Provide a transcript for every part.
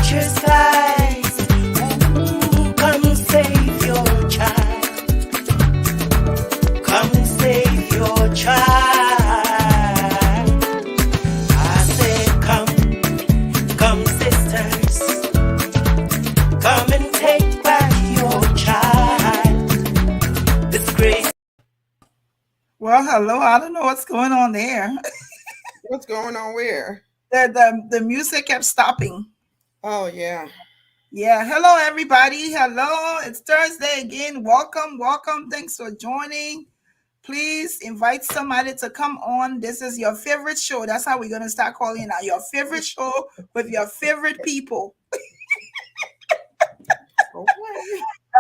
teacher's lies. Ooh, come save your child. Come save your child. I said, come sisters. Come and take back your child. This grace. Well, hello. I don't know what's going on there. What's going on where? The music kept stopping. Oh, yeah. Yeah. Hello, everybody. Hello. It's Thursday again. Welcome. Welcome. Thanks for joining. Please invite somebody to come on. This is your favorite show. That's how we're going to start calling out your favorite show with your favorite people. Okay.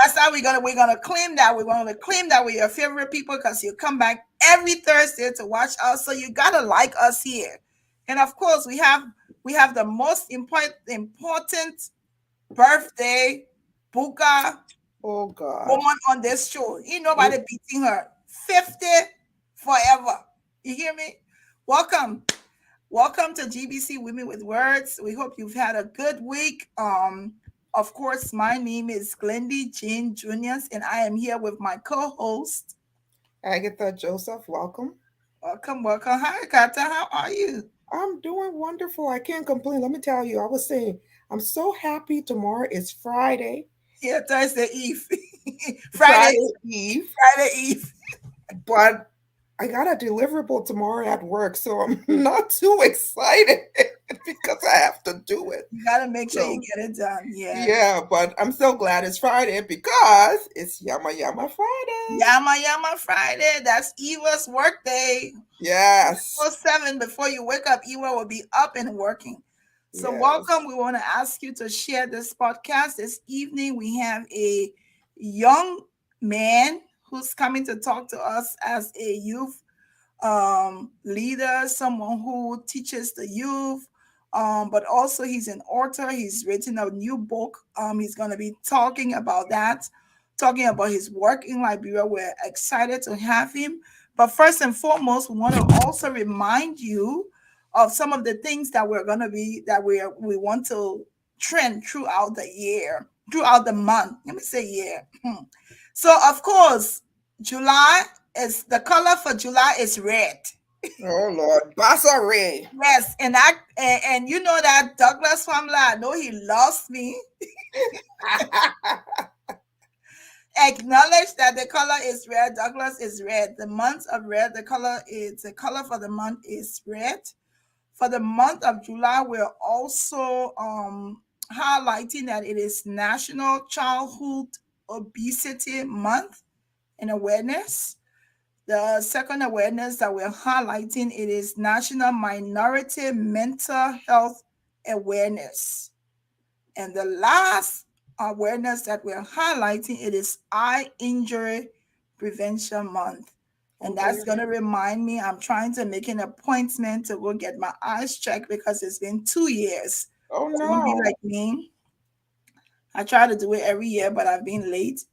That's how we're gonna claim that. We're gonna claim that we're your favorite people because you come back every Thursday to watch us. So you gotta like us here. And of course, we have the most important birthday buka Oh, God. woman on this show. Ain't nobody beating her. 50 forever. You hear me? Welcome. Welcome to GeesBeeCee Women with Words. We hope you've had a good week. Of course, my name is Glendy Jane Juniors, and I am here with my co-host, Agatha Joseph, welcome. Welcome. Hi, Kata. How are you? I'm doing wonderful. I can't complain. Let me tell you, I was saying, I'm so happy tomorrow is Friday. Yeah, Thursday Eve. Friday Eve. Friday Eve. But I got a deliverable tomorrow at work, so I'm not too excited because I have to do it. You got to make sure you get it done. Yeah. Yeah, but I'm so glad it's Friday because it's Yama Yama Friday. Yama Friday. That's Eva's work day. Yes. 7 before you wake up, Eva will be up and working. So Yes. welcome. We want to ask you to share this podcast. This evening, we have a young man who's coming to talk to us as a youth leader, someone who teaches the youth, but also he's an author. He's written a new book. He's going to be talking about that, talking about his work in Liberia. We're excited to have him. But first and foremost, we want to also remind you of some of the things that we want to trend throughout the year, throughout the month. Let me say year. So of course, July is the color for July is red. Oh Lord, Bassa Ray. Yes, and you know that Douglas family, I know he loves me. Acknowledge that the color is red. Douglas is red. The month of red, the color for the month is red. For the month of July, we're also highlighting that it is National Childhood Obesity Month and awareness. The second awareness that we're highlighting, it is National Minority Mental Health Awareness. And the last awareness that we're highlighting, it is Eye Injury Prevention Month. And that's going to remind me, I'm trying to make an appointment to go get my eyes checked because it's been 2 years. Oh no. Don't be like me. I try to do it every year, but I've been late.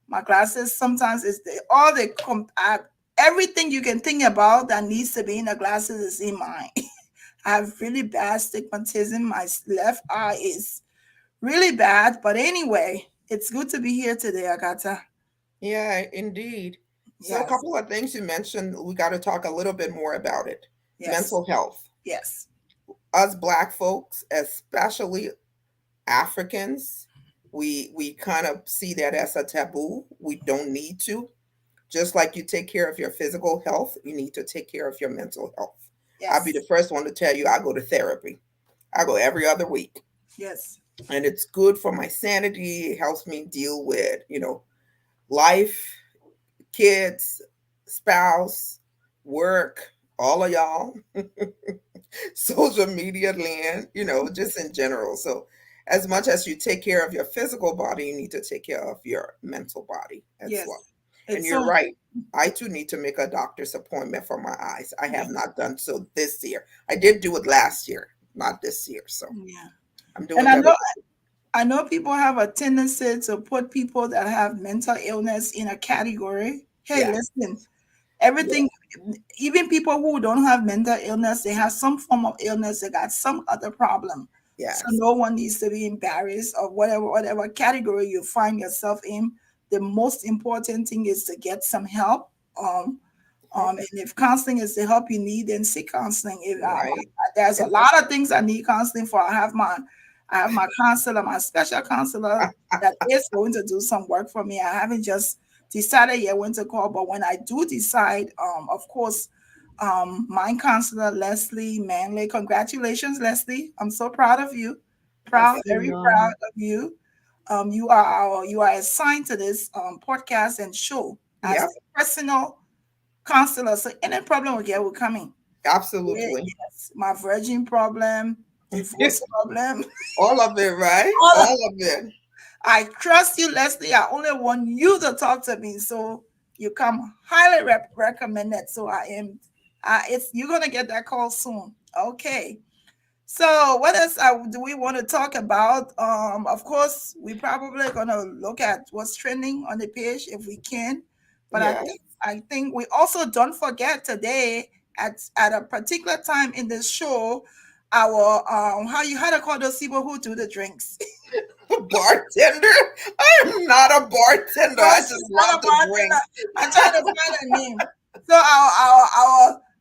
My glasses sometimes is everything you can think about that needs to be in the glasses is in mine. I have really bad stigmatism. My left eye is really bad. But anyway, it's good to be here today, Agatha. Yeah, indeed. So Yes. a couple of things you mentioned, we got to talk a little bit more about it. Yes. Mental health. Yes. Us Black folks, especially Africans, we kind of see that as a taboo. We don't need to. Just like you take care of your physical health, you need to take care of your mental health. Yes. I'll be the first one to tell you I go to therapy. I go every other week. Yes. And it's good for my sanity. It helps me deal with, life, kids, spouse, work, all of y'all, social media land, just in general. So as much as you take care of your physical body, you need to take care of your mental body as well. And you're right. I too need to make a doctor's appointment for my eyes. I have not done so this year. I did do it last year, not this year. So yeah, I'm doing and I know people have a tendency to put people that have mental illness in a category. Hey, listen, everything, even people who don't have mental illness, they have some form of illness, they got some other problem. So Yes. no one needs to be embarrassed of whatever category you find yourself in. The most important thing is to get some help. Um, and if counseling is the help you need, then seek counseling. If Right. there's a And lot of things I need counseling for. I have my counselor, my special counselor that is going to do some work for me. I haven't just decided yet when to call, but when I do decide, of course, my counselor Leslie Manley. Congratulations, Leslie! I'm so proud of you. yes. Very proud of you. You are assigned to this podcast and show as Yep. a personal counselor. So any problem we get will come in. Yeah, Absolutely. yes, my virgin problem, divorce problem. All of it, right? All of, All of it. I trust you, Leslie. I only want you to talk to me, so you come highly recommended. So I am. It's you're gonna get that call soon. Okay. So what else do we want to talk about? Of course, we probably gonna look at what's trending on the page if we can. But Yes. I think we also don't forget today at a particular time in the show, our how to call those people who do the drinks. Bartender? I am not a bartender. No, I just she's not love a the bartender. drinks. I'm trying to find her name. So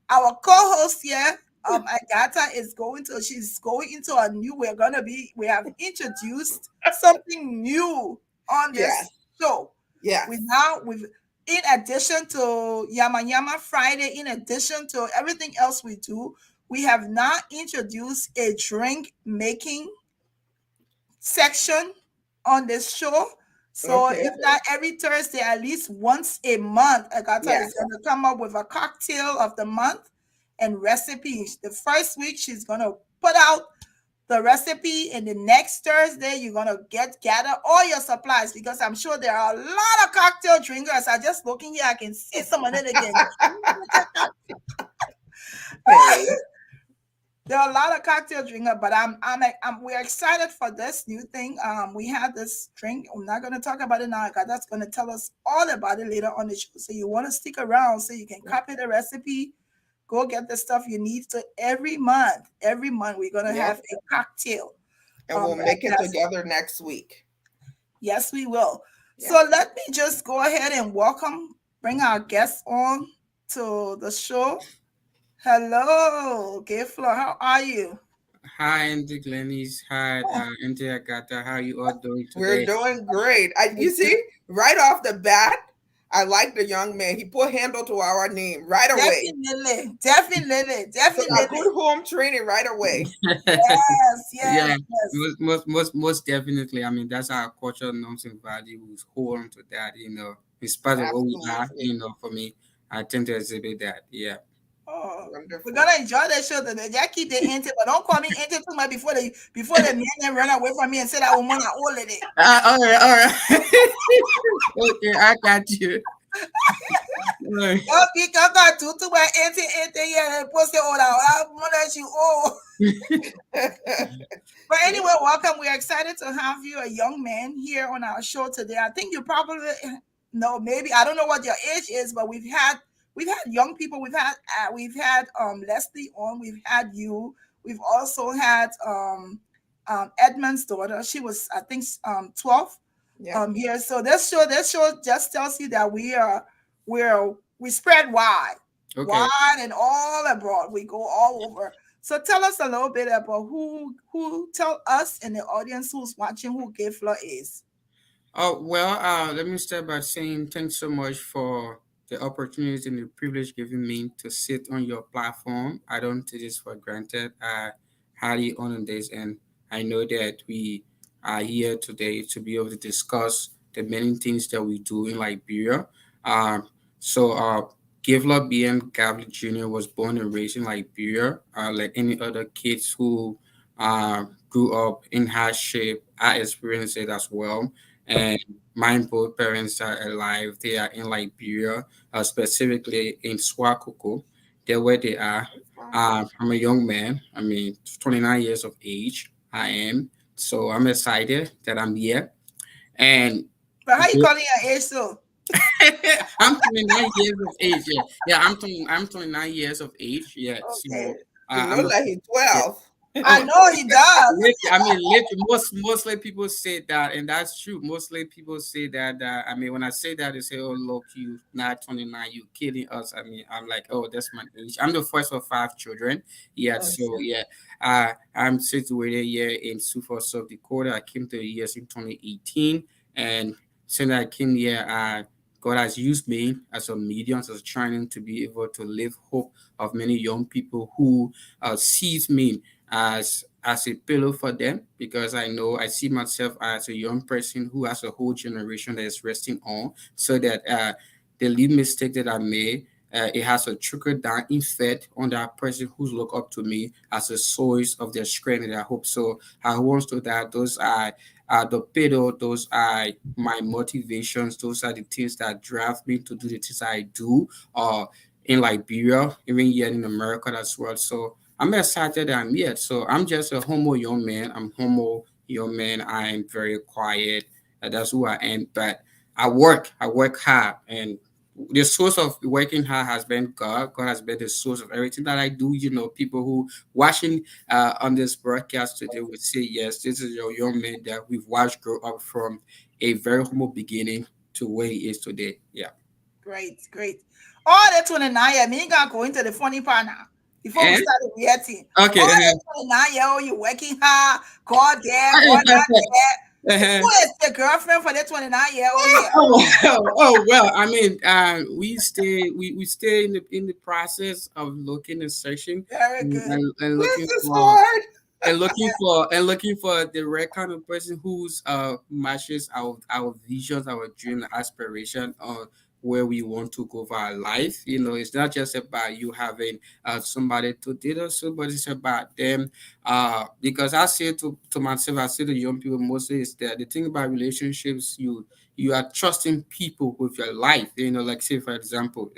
our co-host here, Agatha is she's going into a new. We have introduced something new on this Yes. show. Yes. We've in addition to Yama Yama Friday, in addition to everything else we do, we have now introduced a drink making section on this show. So Okay. if not every Thursday, at least once a month, Agatha Yes. is going to come up with a cocktail of the month and recipes. The first week, she's going to put out the recipe, and the next Thursday, you're going to gather all your supplies because I'm sure there are a lot of cocktail drinkers. I just looking here, I can see some of it again. Hey. There are a lot of cocktail drinkers, but we're excited for this new thing. We have this drink. I'm not going to talk about it now because that's going to tell us all about it later on the show. So you want to stick around so you can copy the recipe, go get the stuff you need. So every month, we're going to have Yep. a cocktail. And we'll make it together next week. Yes, we will. Yeah. So let me just go ahead and bring our guests on to the show. Hello, Gayflor. How are you? Hi, Auntie Glennis. Hi, Auntie Agatha. How you all doing We're today? doing great. You see, right off the bat, I like the young man. He put handle to our name right away. Definitely. So a good home training right away. Yeah, Yes. most definitely. I mean, that's our cultural norms and values. Hold on to that. It's part of what we are. Absolutely. For me, I tend to exhibit that. Yeah. Oh, Wonderful. we're gonna enjoy that show today. Just keep the ante, but don't call me ante too much before the men run away from me and say that woman are old lady. All right, all right. Okay, I got you. All right. Don't be come back too much ante yeah, and post it all out. I'm gonna you But anyway, welcome. We're excited to have you, a young man, here on our show today. I think you probably know, maybe I don't know what your age is, but we've had young people. We've had Leslie on. We've had you. We've also had Edmund's daughter. She was, I think, 12. Yeah. Here. So this show just tells you that we spread wide, Okay. wide and all abroad. We go all over. So tell us a little bit about tell us and the audience who's watching who Gayflor is. Oh, well, let me start by saying thanks so much for the opportunity and the privilege given me to sit on your platform. I don't take this for granted. I highly honor this, and I know that we are here today to be able to discuss the many things that we do in Liberia. So, Gayflor Beyan Garvelee Jr. was born and raised in Liberia, like any other kids who grew up in hardship. I experienced it as well, and mine both parents are alive. They are in Liberia, specifically in Swakoko. They're where they are. I'm a young man. I mean, 29 years of age. I am. So I'm excited that I'm here. And But how you calling your age so? I'm 29 years of age. Yeah, I'm 29 years of age. Yeah. So Okay. You I'm look like he's yeah, 12. I know he does. I mean, mostly people say that, and that's true. Mostly people say that. I mean, when I say that, they say, "Oh, look, you not 29, you killing us." I mean, I'm like, "Oh, that's my age." I'm the first of five children. Yeah, so Okay. yeah, I'm situated here in Sioux Falls, South Dakota. I came to the US in 2018, and since I came here, God has used me as a medium, as a training to be able to live hope of many young people who sees me as a pillow for them, because I know I see myself as a young person who has a whole generation that is resting on, so that the little mistake that I made, it has a trickle down effect on that person who's look up to me as a source of their strength and their hope. So I want to that those are the pillow, those are my motivations, those are the things that drive me to do the things I do in Liberia, even here in America as well. So I'm excited that I'm here. So I'm just a homo young man. I'm homo young man. I'm very quiet. That's who I am. But I work. I work hard. And the source of working hard has been God. God has been the source of everything that I do. You know, people who watching on this broadcast today would say, yes, this is your young man that we've watched grow up from a very humble beginning to where he is today. Yeah. Great, great. All the 29 me ain't gonna go into the funny part now. Before we And start the reacting. All okay. the 29-year-old, you working hard, God there, God not there. Who is the girlfriend for the 29-year-old here? Well, I mean, we stay in the process of looking and searching, Very good. and This looking is for hard. the right kind of person who's matches our visions, our dream, aspiration on where we want to go for our life. You know, it's not just about you having somebody to date or so, but it's about them. Because I say to myself, I say to young people mostly is that the thing about relationships, you are trusting people with your life. You know, like say for example,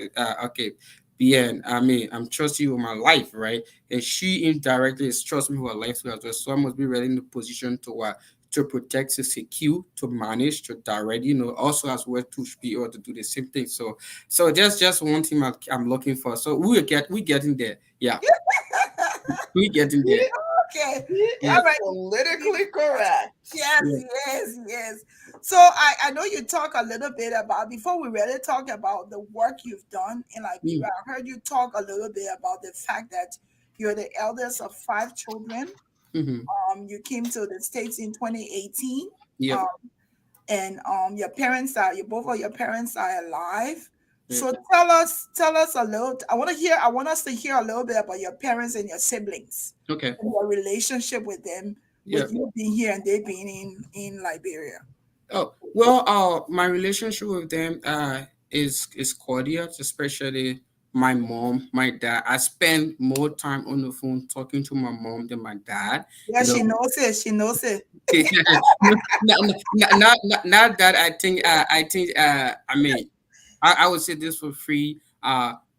okay. Beyan, I mean, I'm trusting you with my life, right? And she indirectly is trusting me with her life too as well. So I must be ready in the position to protect, to secure, to manage, to direct, you know, also as well to be able to do the same thing. So just one thing I'm looking for. So we getting there. Yeah, we getting there. Okay. He All is right. politically correct. Yes, Yeah. yes, yes. So I know you talk a little bit about before we really talk about the work you've done in Liberia. Mm, I heard you talk a little bit about the fact that you're the eldest of five children. mm-hmm. You came to the States in 2018. Yep. Um, and your parents are your both of your parents are alive. Yeah. So tell us a little. I want us to hear a little bit about your parents and your siblings Okay. and your relationship with them, Yeah. with you being here and they being in Liberia. Oh well, my relationship with them is cordial, especially my mom, my dad. I spend more time on the phone talking to my mom than my dad. Yeah, You know, she knows it. She knows it. not that I mean I would say this for free.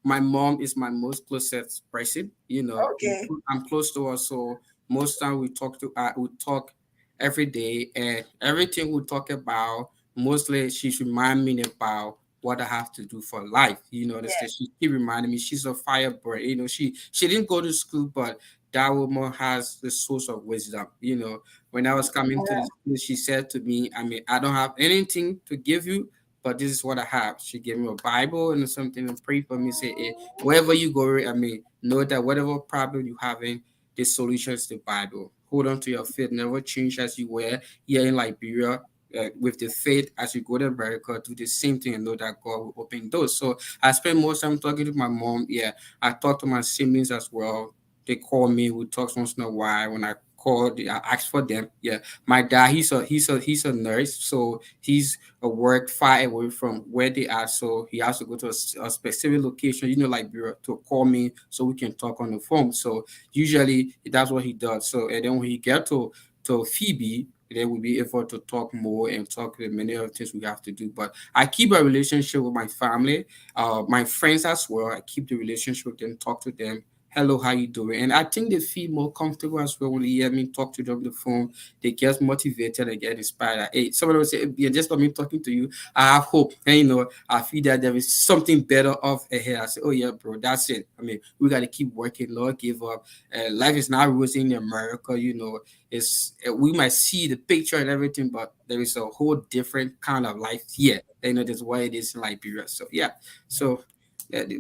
My mom is my most closest person. You know, Okay. I'm close to her, so most time we talk every day, and everything we talk about, mostly she's remind me about what I have to do for life. You know, Yeah. she keep reminding me she's a firebird. You know, she didn't go to school, but that woman has the source of wisdom. You know, when I was coming to the school, she said to me, I mean, I don't have anything to give you, but this is what I have. She gave me a Bible and something and pray for me. Say, hey, wherever you go, I mean, know that whatever problem you having, the solution is the Bible. Hold on to your faith. Never change as you were here in Liberia. With the faith, as you go to America, do the same thing and know that God will open doors. So I spend most time talking to my mom. Yeah, I talk to my siblings as well. They call me. We talk once in a while. When I call, I ask for them. Yeah, my dad, he's a nurse, so he's a work far away from where they are. So he has to go to a specific location, you know, like to call me so we can talk on the phone. So usually that's what he does. So and then when he get to Phoebe, then we'll be able to talk more and talk many other things we have to do. But I keep a relationship with my family, my friends as well. I keep the relationship with them, talk to them hello, how you doing? And I think they feel more comfortable as well when they hear me talk to them on the phone. They get motivated and get inspired. Like, hey, somebody will say, yeah, just by me talking to you, I have hope. And I feel that there is something better off ahead. I say, oh yeah, bro, that's it. I mean, we got to keep working, not give up. Life is not rosy in America. It's we might see the picture and everything, but there is a whole different kind of life here. That's why it is in Liberia. So yeah, so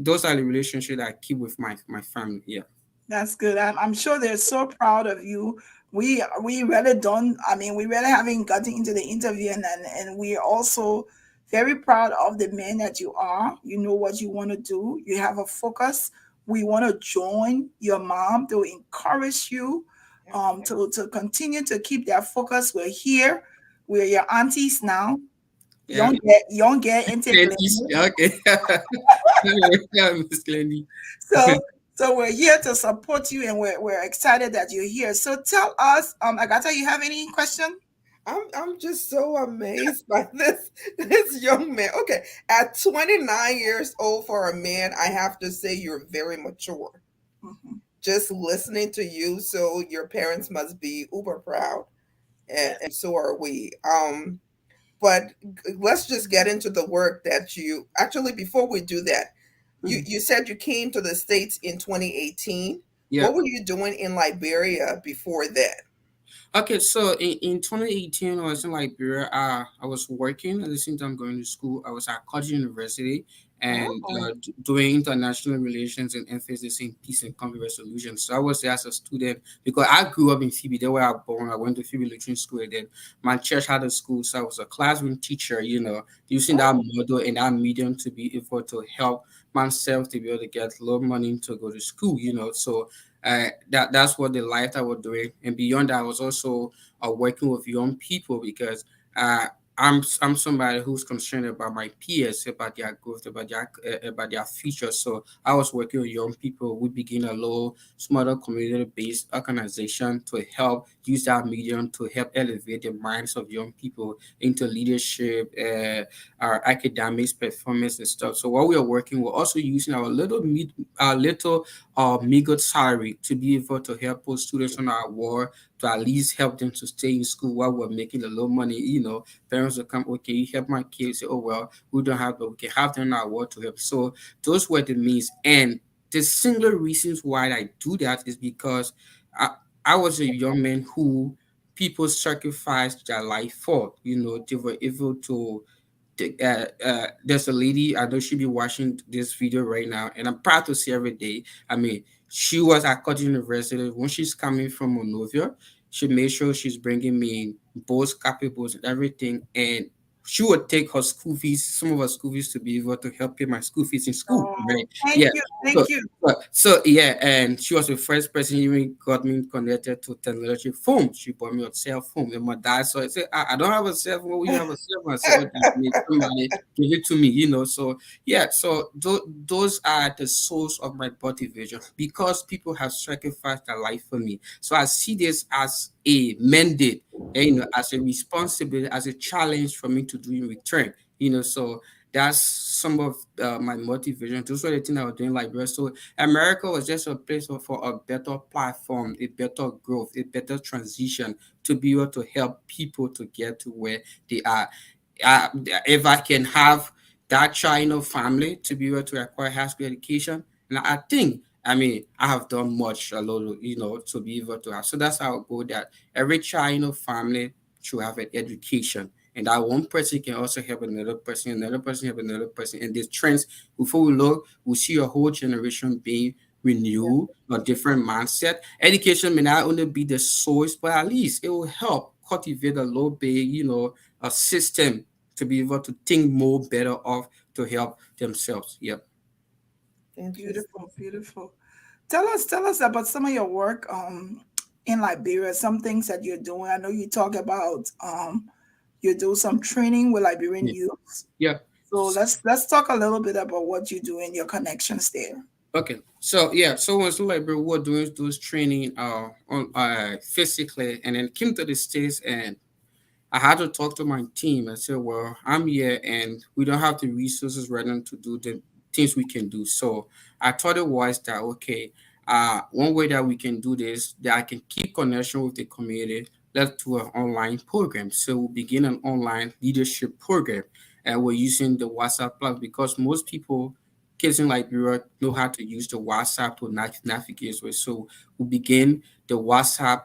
those are the relationships that I keep with my family. Yeah. That's good. I'm sure they're so proud of you. We really don't. I mean, we really haven't gotten into the interview, and we're also very proud of the man that you are. You know what you want to do. You have a focus. We want to join your mom to encourage you, to continue to keep that focus. We're here. We're your aunties now. Yeah. Young get into Ladies, yeah, okay. Yeah, Miss Glendy. so so we're here to support you, and we're excited that you're here. So tell us, Agatha, you have any question? I'm just so amazed by this young man. Okay, at 29 years old for a man, I have to say you're very mature. Mhm. Just listening to you, so your parents must be uber proud, Yes. and so are we. But let's just get into the work that you actually. Before we do that, you Mhm. you said you came to the States in 2018. Yeah. What were you doing in Liberia before that? Okay, so in 2018, I was in Liberia. I was working at the same time going to school. I was at College University and Oh, doing international relations and emphasis in peace and conflict resolution. So I was there as a student because I grew up in Phoebe. There where I was born. I went to Phoebe Lutheran School. And then my church had a school, so I was a classroom teacher. Using that oh, model and that medium to be able to help myself to be able to get a little money to go to school. So that's what the life that we're doing. And beyond that, I was also working with young people because uh, I'm somebody who's concerned about my peers, about their growth, about their future. So I was working with young people. We begin a little smaller community-based organization to help use that medium to help elevate the minds of young people into leadership, our academics, performance, and stuff. So while we are working, we're also using our little meager salary to be able to help put students on our ward to at least help them to stay in school while we're making a little money. Parents will come, okay, you help my kids. Say, oh, well, we don't have, but we can have them on our ward to help. So those were the means. And the singular reasons why I do that is because I, I was a young man who people sacrificed their life for. They were able to there's a lady I know she be watching this video right now, and I'm proud to see every day. I mean, she was at Cotton University when she's coming from Monrovia. She made sure she's bringing me books, copy books, and everything, and she would take her school fees, some of her school fees, to be able to help pay my school fees in school. oh, Right? thank Yeah. you, So, thank you. yeah, and she was the first person who even got me connected to technology phone. She bought me a cell phone. And my dad saw it, said, I don't have a cell phone. You have a cell phone. I said, oh, somebody give it to me. So yeah, so those are the source of my motivation because people have sacrificed their life for me. So I see this as a mandate, as a responsibility, as a challenge for me to do in return. So that's some of my motivation. Those were the things I was doing like that. So America was just a place for a better platform, a better growth, a better transition to be able to help people to get to where they are. uh, if I can have that child family to be able to acquire high school education, and I think, I mean, I have done much a lot, to be able to have. So that's how I go that every child family should have an education. And that one person can also help another person help another person. And these trends, before we look, we see a whole generation being renewed, a different mindset. Education may not only be the source, but at least it will help cultivate a little bit, a system to be able to think more better of to help themselves. Yep. Interesting. Beautiful, beautiful. Tell us about some of your work in Liberia, some things that you're doing. I know you talk about you do some training with Liberian Yeah. youth. Yeah. So let's talk a little bit about what you do and your connections there. Okay. So yeah, so when like we were doing those training on physically and then came to the States, and I had to talk to my team and say, well, I'm here and we don't have the resources right now to do the things we can do. So I thought it was that, okay, One way that we can do this, that I can keep connection with the community, let's do an online program. So we'll begin an online leadership program, and we're using the WhatsApp plus because most people, kids in Liberia, know how to use the WhatsApp to navigate with. So we begin the WhatsApp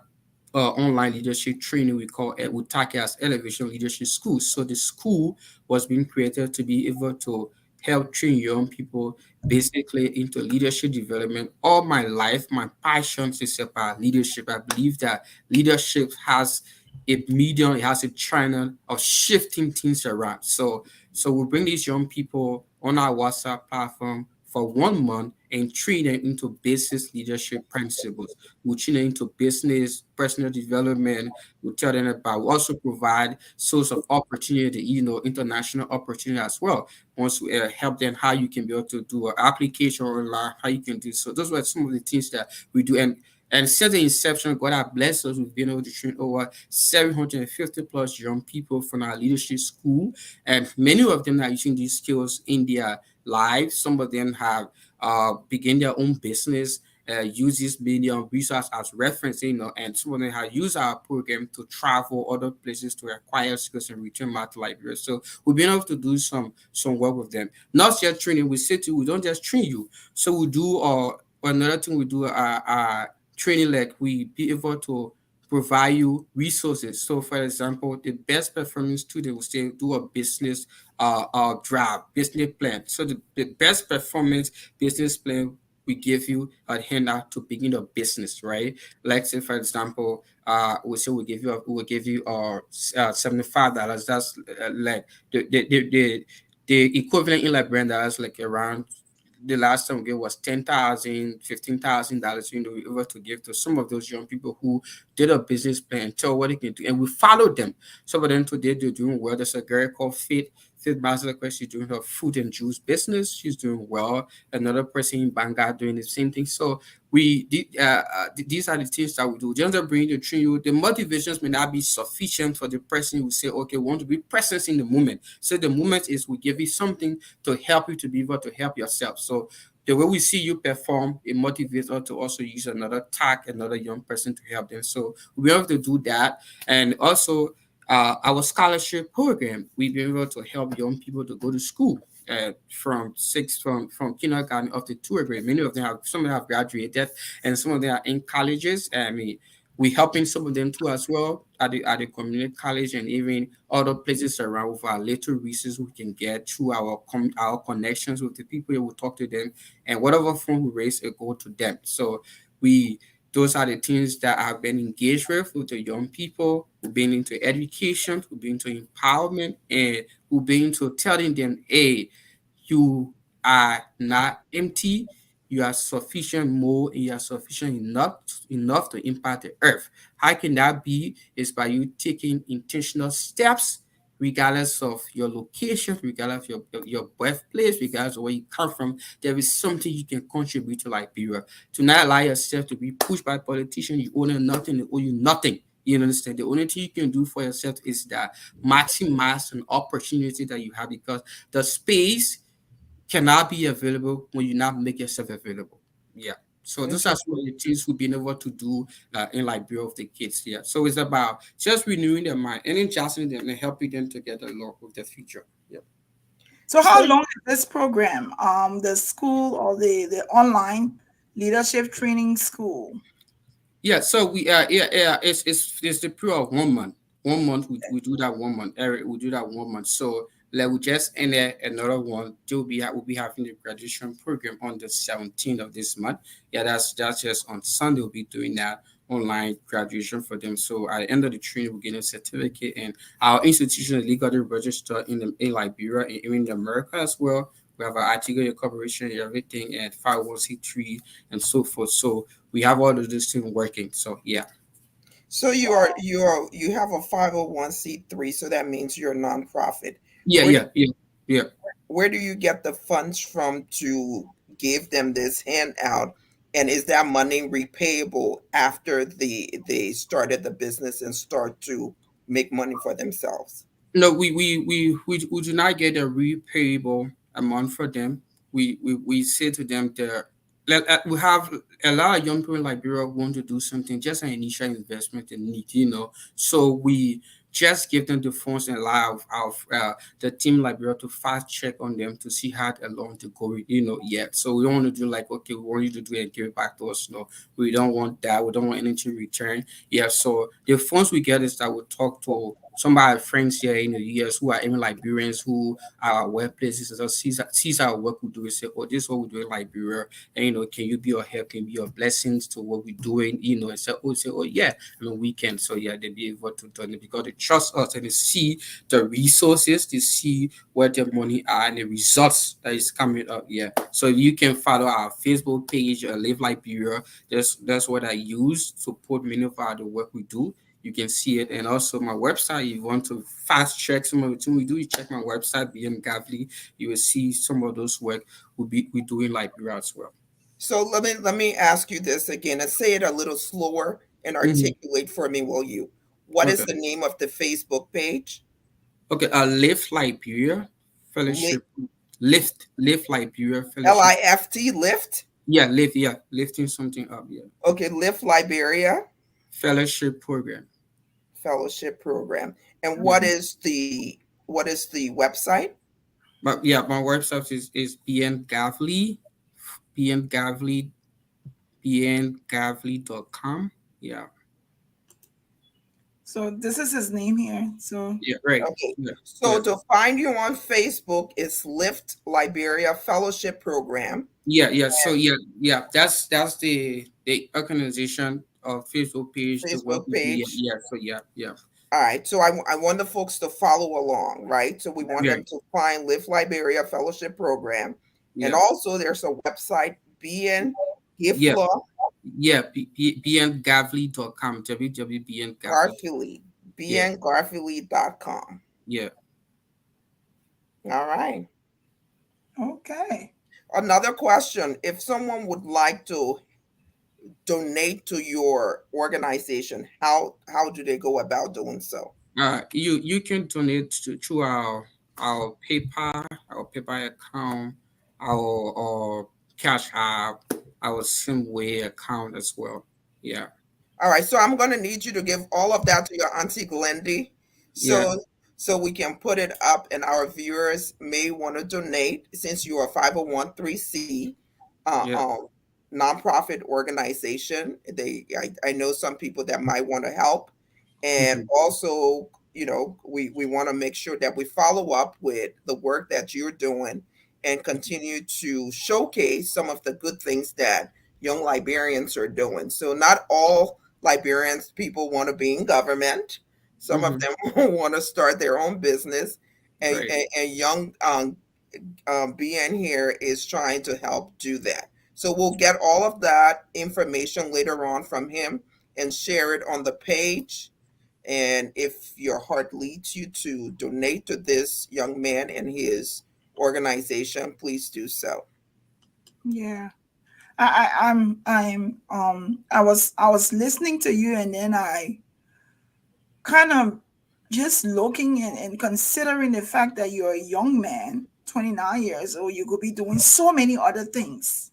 online leadership training we call it, we tag it as Elevation Leadership School. So the school was being created to be able to help train young people basically into leadership development. All my life, my passion is about leadership. I believe that leadership has a medium, it has a channel of shifting things around. So we bring these young people on our WhatsApp platform for 1 month and train them into business leadership principles. We train them into business, personal development. We tell them about, we also provide source of opportunity, international opportunity as well. Once we help them how you can be able to do an application online, how you can do so. Those were some of the things that we do. And since the inception, God has blessed us. We've been able to train over 750 plus young people from our leadership school. And many of them are using these skills in their lives. Some of them have begin their own business, use this medium resource as reference, and some of them have used our program to travel other places to acquire skills and return back to Liberia. So we've been able to do some work with them. Not just training, we say to you, we don't just train you. So we do another thing we do training, like we be able to provide you resources. So for example, the best performing student will say do a business draft, business plan. So the best performance business plan we give you a handout to begin a business, right? Like say for example, we say we will give you $75. That's like the equivalent in Liberian dollars, like around the last time we gave was 10,000, $15,000, we were to give to some of those young people who did a business plan, tell what they can do, and we followed them. Some of them today they're doing well. There's a girl called Faith. Faith Master, she's doing her food and juice business. She's doing well. Another person in Bangor doing the same thing. So these are the things that we do. Just to bring the train you, the motivations may not be sufficient for the person who say, okay, we want to be present in the moment. So the moment is we give you something to help you to be able to help yourself. So the way we see you perform, it motivates us to also use another tag, another young person to help them. So we have to do that. And also our scholarship program, we've been able to help young people to go to school. From kindergarten up to third grade. Many of them some of them have graduated, and some of them are in colleges. I mean, we helping some of them too as well at the community college and even other places around with our little resources we can get through our connections with the people. We will talk to them, and whatever fund we raise, it go to them. So we those are the things that I've been engaged with the young people. We've been into education, we've been into empowerment, and we've been into telling them, hey, you are not empty. You are sufficient more, and you are sufficient enough to impact the earth. How can that be? Is by you taking intentional steps, regardless of your location, regardless of your birthplace, regardless of where you come from. There is something you can contribute to Liberia. To not allow yourself to be pushed by politicians, you owe them nothing, they owe you nothing. You understand? The only thing you can do for yourself is that maximize an opportunity that you have, because the space cannot be available when you not make yourself available. Yeah. So those are some of the things we've been able to do in Liberia with the kids. Yeah. So it's about just renewing their mind and adjusting them and helping them to get along with the future. Yeah. So So how long is this program? The school or the online leadership training school? Yeah, so it's the period of 1 month. 1 month we do that 1 month. Eric, we do that 1 month. So like we just ended another one. We'll be having the graduation program on the 17th of this month. Yeah, that's just on Sunday. We'll be doing that online graduation for them. So at the end of the training, we'll get a certificate, and our institution is legally registered in Liberia and even in America as well. We have an article of corporation and everything, and 501(c)(3) and so forth. So we have all of this thing working. So yeah. so you have a 501(c)(3), so that means you're a nonprofit. Yeah, Where yeah, yeah, yeah. where do you get the funds from to give them this handout? And is that money repayable after they started the business and start to make money for themselves? No, we do not get a repayable amount for them. We say to them we have a lot of young people in Liberia want to do something, just an initial investment in need. So we just give them the funds and allow the team Liberia to fast check on them to see how along to go, yet. So we don't want to do like, okay, we want you to do it and give it back to us. No, we don't want that. We don't want anything in return. Yeah, so the funds we get is that we talk to some of our friends here in the US who are even Liberians who are at workplaces and so sees our work we do and say, oh, this is what we do in Liberia, and can you be your help, can you be your blessings to what we're doing, and say, oh yeah, we can. So yeah, they be able to do it because they trust us and they see the resources, they see where the money are and the results that is coming up. Yeah. So you can follow our Facebook page, Live Liberia. That's what I use to put many of the work we do. You can see it, and also my website. If you want to fast check some of the things we do, you check my website, Beyan Garvelee. You will see some of those work we do in Liberia as well. So let me ask you this again and say it a little slower and Mhm. articulate for me, will you? What is Okay. the name of the Facebook page? Okay. Lift Liberia Fellowship. Lift Liberia L Fellowship. I F T Lift. Yeah, lift. Yeah, lifting something up. Yeah, Okay, Lift Liberia fellowship program. Fellowship Program. And what Mhm. is the website? But yeah, my website is bn gavlee bngavlee.com. Yeah, So this is his name here. So yeah, right. Okay. Yeah, So yeah, to find you on Facebook, it's Lift Liberia Fellowship Program yeah, yeah. So yeah, yeah. That's the organization of Facebook page. The work Facebook we do. Yeah, page. yeah. So yeah, yeah, All right. So I want the folks to follow along, right? So we want yeah, them to find Lift Liberia Fellowship Program. And yeah, also there's a website, Beyan yeah, Gayflor yeah. bngavlee.com. www.bngavlee. Garfield, Yeah, BeyanGarfield.com. yeah. All right. okay. Another question. If someone would like to donate to your organization, how do they go about doing so? You can donate to our PayPal account, our Cash App, our Simway account as well. Yeah, All right, so I'm going to need you to give all of that to your auntie Glendy, yeah, so we can put it up, and our viewers may want to donate since you are a 501c yeah. nonprofit organization. I know some people that might want to help, and Hmm. also we want to make sure that we follow up with the work that you're doing and continue to showcase some of the good things that young Liberians are doing. So not all Liberians people want to be in government. Some of Hmm. them want to start their own business, and, Right. and, and young being here is trying to help do that. So we'll get all of that information later on from him and share it on the page. And if your heart leads you to donate to this young man and his organization, please do so. Yeah. I was listening to you, and then I kind of just looking and considering the fact that you're a young man, 29 years old. You could be doing so many other things.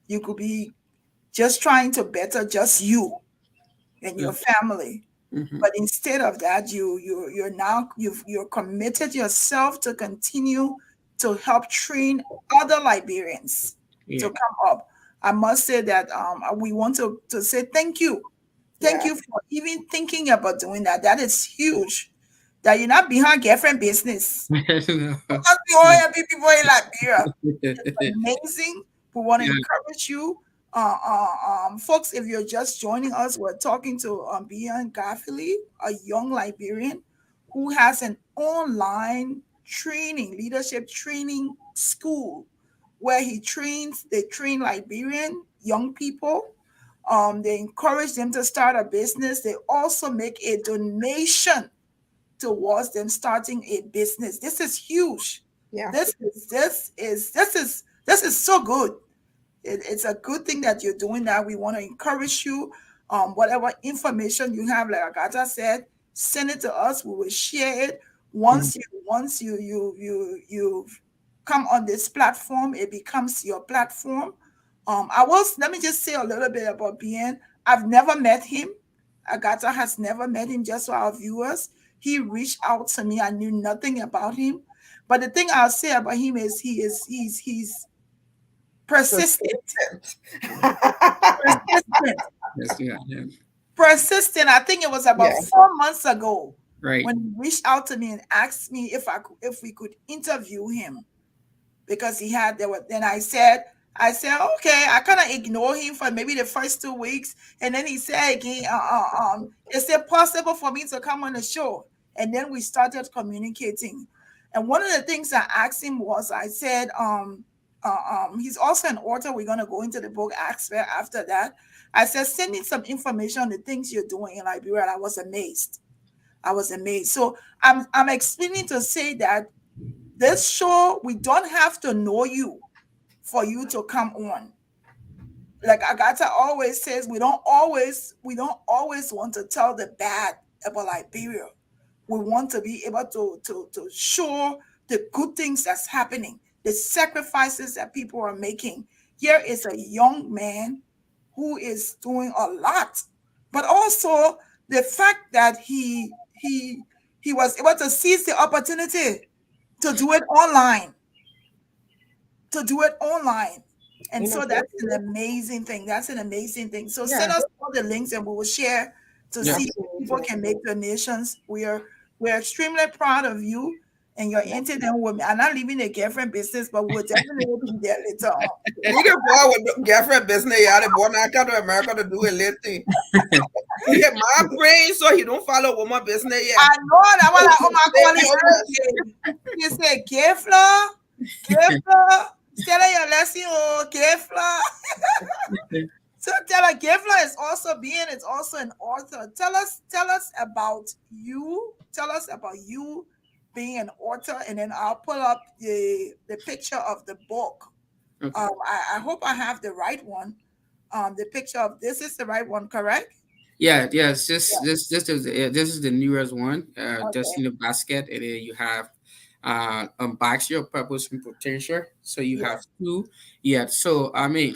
You could be just trying to better just you and your family. Mm-hmm. But instead of that, you're now you're committed yourself to continue to help train other Liberians to Yeah. come up. I must say that we want to say thank you. Thank Yeah, you for even thinking about doing that. That is huge. That you're not behind girlfriend business. Because we all happy people in Liberia. It's amazing. We want to Yeah. encourage you. Folks, if you're just joining us, we're talking to Beyan Garvelee, a young Liberian who has an online training, leadership training school where they train Liberian young people. They encourage them to start a business. They also make a donation towards them starting a business. This is huge. yeah, This is so good. It's a good thing that you're doing that. We want to encourage you. Whatever information you have, like Agatha said, send it to us. We will share it. Mhm. Once you come on this platform, it becomes your platform. Let me just say a little bit about Beyan. I've never met him. Agatha has never met him, just for our viewers. He reached out to me. I knew nothing about him. But the thing I'll say about him is he's persistent. Persistent. Persistent. Yes, yeah, yeah. Persistent. I think it was about Yeah. 4 months ago Right. when he reached out to me and asked me if we could interview him, because he had there were then I said okay. I kind of ignored him for maybe the first 2 weeks, and then he said again, is it possible for me to come on the show? And then we started communicating. And one of the things I asked him was, I said, he's also an author. We're gonna go into the book aspect after that. I said, send me some information on the things you're doing in Liberia. And I was amazed. I was amazed. So I'm explaining to say that this show, we don't have to know you for you to come on. Like Agatha always says, we don't always want to tell the bad about Liberia. We want to be able to show the good things that's happening, the sacrifices that people are making. Here is a young man who is doing a lot, but also the fact that he was able to seize the opportunity to do it online, to do it online. And You know, so that's an amazing thing. That's an amazing thing. So send yeah, us all the links and we will share to Yeah. see if people absolutely. can make donations. We're extremely proud of you and your Yeah. internet women. I'm not leaving the girlfriend business, but we'll definitely be there later on. You can go with the girlfriend business. Yeah, they born out to America to do a little thing. He get my brain so he don't follow woman business. Yeah. I know that one. Oh Stay my honest. God, you say Gayflor, Gayflor, tell her your lesson, oh Gayflor. So tell her, Gayflor is also is also an author. Tell us about you. Tell us about you being an author, and then I'll pull up the picture of the book. Okay. I hope I have the right one. The picture of this is the right one, correct? Yeah, yes. Yeah. This is the newest one. Just Okay. in the basket, and then you have unbox your purpose and potential. So you Yeah. have two. Yeah. So I mean,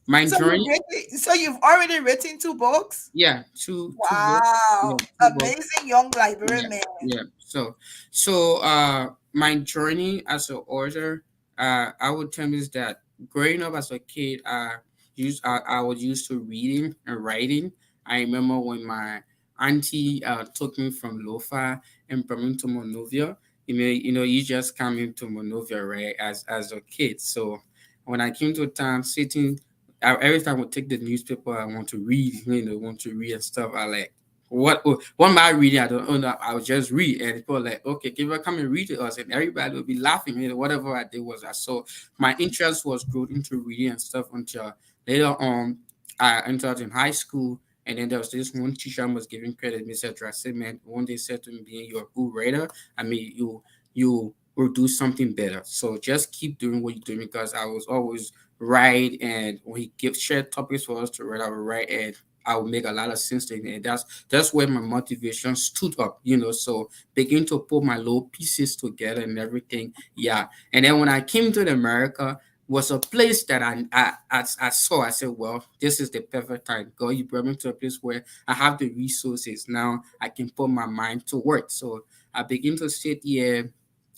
my journey. So you've already written 2 books? Yeah, two books. Yeah, Wow. two books. Amazing young Liberian Yeah, man. yeah. My journey as an author, I would tell you is that growing up as a kid, I was used to reading and writing. I remember when my auntie took me from Lofa and brought me to Monrovia. You just come into Monrovia, right, as a kid. So when I came to town, every time I would take the newspaper, I want to read, want to read and stuff. I like what am I reading? I don't know. I would just read, and people were like, okay, give her come and read to us, and everybody would be laughing. Whatever I did was I saw my interest was growing into reading and stuff until later on I entered in high school, and then there was this one teacher I was giving credit, Mr. Drasset, man. One day said to me, "Being you're a good writer. I mean, you will do something better. So just keep doing what you're doing because I was always write, and when he gives shared topics for us to write, I would write, and I would make a lot of sense to me. And that's where my motivation stood up. So begin to put my little pieces together and everything. Yeah. And then when I came to America, was a place that I saw. I said, well, this is the perfect time. God, you brought me to a place where I have the resources. Now I can put my mind to work. So I begin to sit here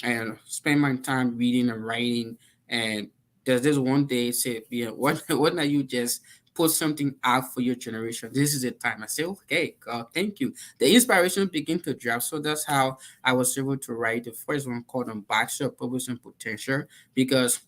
and spend my time reading and writing. And there's this one day say, yeah, why not you just put something out for your generation? This is the time. I say, okay, God, thank you. The inspiration begin to drop. So that's how I was able to write the first one called Unbox Your Purpose and Potential, because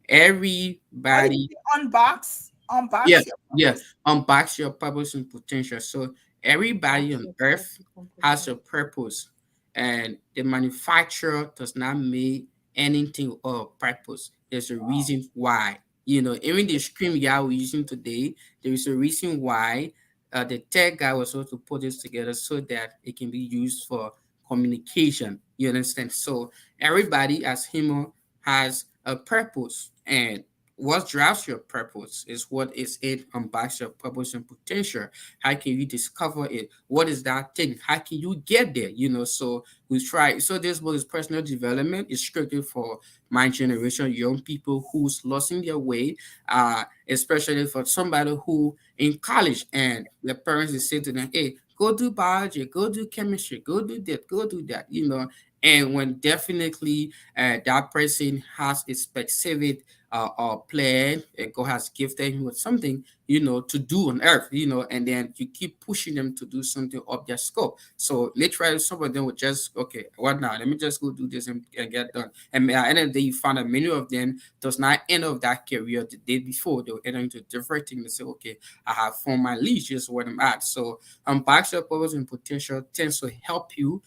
What did everybody, you unbox? yeah, Unbox your yeah, purpose. unbox your purpose and potential. So everybody Box on your earth purpose and has a potential. purpose, and the manufacturer does not make anything or purpose. There's a reason why. Even the screen yeah we're using today, there is a reason why the tech guy was supposed to put this together so that it can be used for communication. You understand? So everybody as human has a purpose, and what drives your purpose is what is it unbacks your purpose and potential. How can you discover it? What is that thing? How can you get there? So we try. So this book is personal development. It's strictly for my generation, young people who's losing their way, especially for somebody who in college and the parents is saying to them, hey, go do biology, go do chemistry, go do that, go do that, and when definitely that person has a specific or plan, and God has gifted him with something, to do on earth, and then you keep pushing them to do something of their scope. So literally, some of them would just, okay, what now? Let me just go do this and get done. And at the end of the day, you find that many of them does not end of that career the day before. They'll enter into different things and say, okay, I have found my leash, is where I'm at. So Baxter Purpose and Potential tends to help you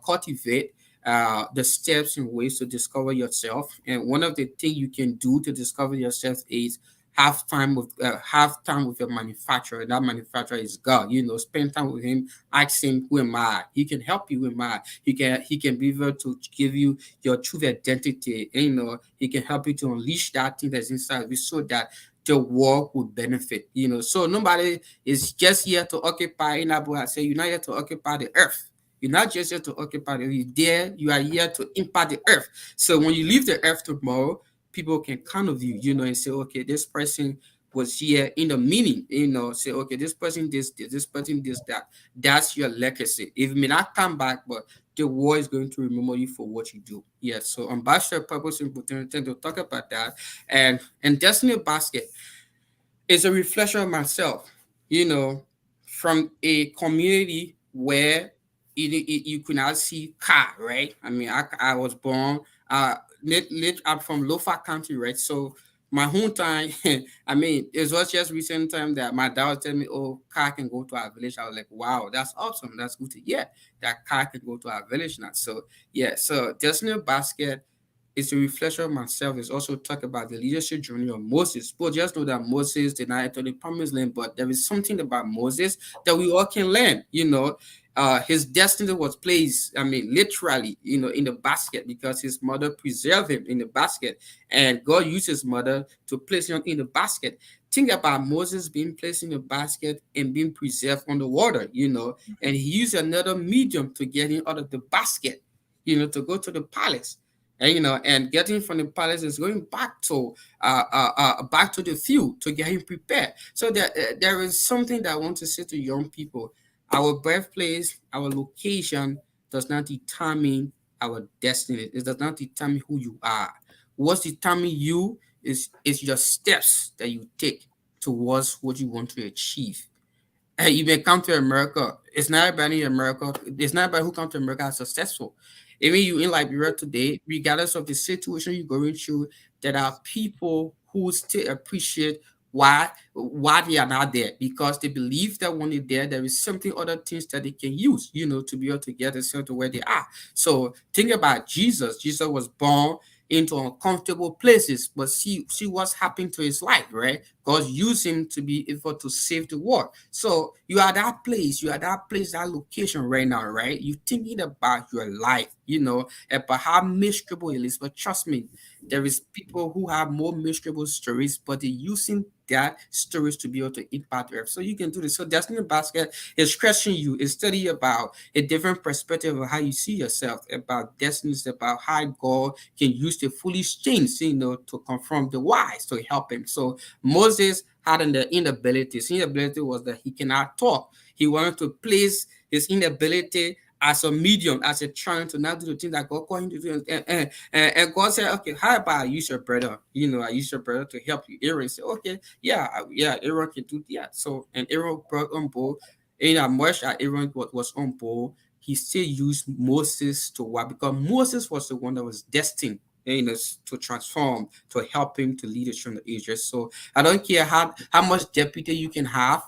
cultivate the steps and ways to discover yourself. And one of the things you can do to discover yourself is have time with your manufacturer. That manufacturer is God. Spend time with him. Ask him, who am I? He can help you. Who am I? He can be able to give you your true identity. And, he can help you to unleash that thing that's inside of you, so that the world would benefit. So nobody is just here to occupy. I say you're not here to occupy the earth. You're not just here to occupy the earth. You are here to impact the earth. So when you leave the earth tomorrow, people can count of you, and say, okay, this person was here in the meaning, say, okay, this person this person that. That's your legacy. It may not come back, but the world is going to remember you for what you do. Yes. So ambassador purpose and potential to talk about that. And Destiny Basket is a reflection of myself, from a community where you could not see car, right? I mean, I was born, I'm from Lofa County, right? So my hometown, I mean, it was just recent time that my dad was telling me, oh, car can go to our village. I was like, wow, that's awesome. That's good to hear that car can go to our village now. So, yeah, so Destiny Basket is a reflection of myself. It's also talk about the leadership journey of Moses. But just know that Moses did not enter the promised land, but there is something about Moses that we all can learn. His destiny was placed, I mean, literally, in the basket, because his mother preserved him in the basket, and God used his mother to place him in the basket. Think about Moses being placed in the basket and being preserved on the water, and he used another medium to get him out of the basket, to go to the palace. And getting from the palace is going back to the field to get him prepared. So there is something that I want to say to young people. Our birthplace, our location does not determine our destiny. It does not determine who you are. What determines you is your steps that you take towards what you want to achieve. Hey, you may come to America. It's not about in America. It's not about who come to America as successful. Even you in Liberia today, regardless of the situation you're going through, there are people who still appreciate why they are not there, because they believe that when they're there, there is something other things that they can use, to be able to get themselves to where they are. So think about Jesus. Jesus was born into uncomfortable places, but see what's happened to his life, right? God used him to be able to save the world. So you are that place, that location right now, right? You're thinking about your life, about how miserable it is. But trust me, there is people who have more miserable stories, but they're using that stories to be able to impact the earth. So you can do this. So Destiny Basket is questioning you, is study about a different perspective of how you see yourself, about destinies, about how God can use the foolish things, to confront the wise, to help him. So Moses had an inability. His inability was that he cannot talk. He wanted to place his inability as a medium, as a trying to not do the thing that God called him to do. And God said, okay, how about I use your brother? I use your brother to help you. Aaron said, okay, yeah, Aaron can do that. So, and Aaron brought on board. In as much as Aaron was on board, he still used Moses to what? Because Moses was the one that was destined, to transform, to help him to lead us from the ages. So I don't care how much deputy you can have,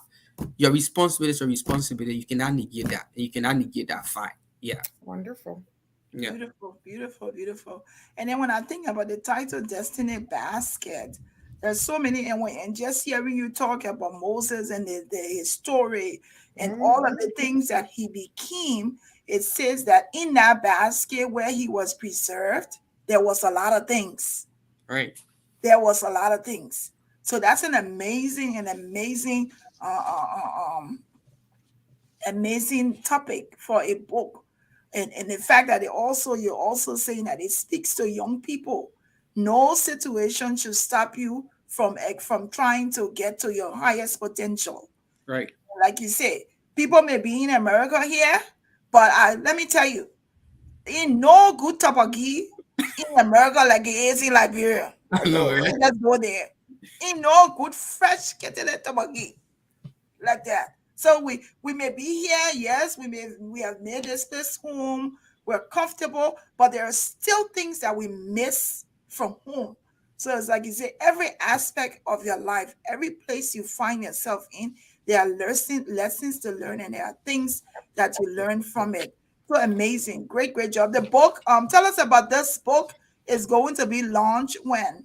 your responsibility is your responsibility. You cannot negate that. You cannot negate that fight. Yeah. Wonderful. Yeah. Beautiful, beautiful, beautiful. And then when I think about the title Destiny Basket, there's so many, and just hearing you talk about Moses and his story and all of the things that he became, it says that in that basket where he was preserved, there was a lot of things. Right. there was a lot of things. So that's an amazing, uh, uh, uh, um, amazing topic for a book. And the fact that you're also saying that it speaks to young people. No situation should stop you from trying to get to your highest potential. Right. Like you say, people may be in America here, but let me tell you, ain't no good topagi in America like it is in Liberia. I I know, know, right? right? Let's go there. Ain't no good fresh kettle topagi like that. So we may be here, yes, we have made this place home, we're comfortable, but there are still things that we miss from home. So it's like you say, every aspect of your life, every place you find yourself in, there are lessons to learn, and there are things that you learn from it. So amazing, great job. The book, tell us about this book. Is going to be launched when?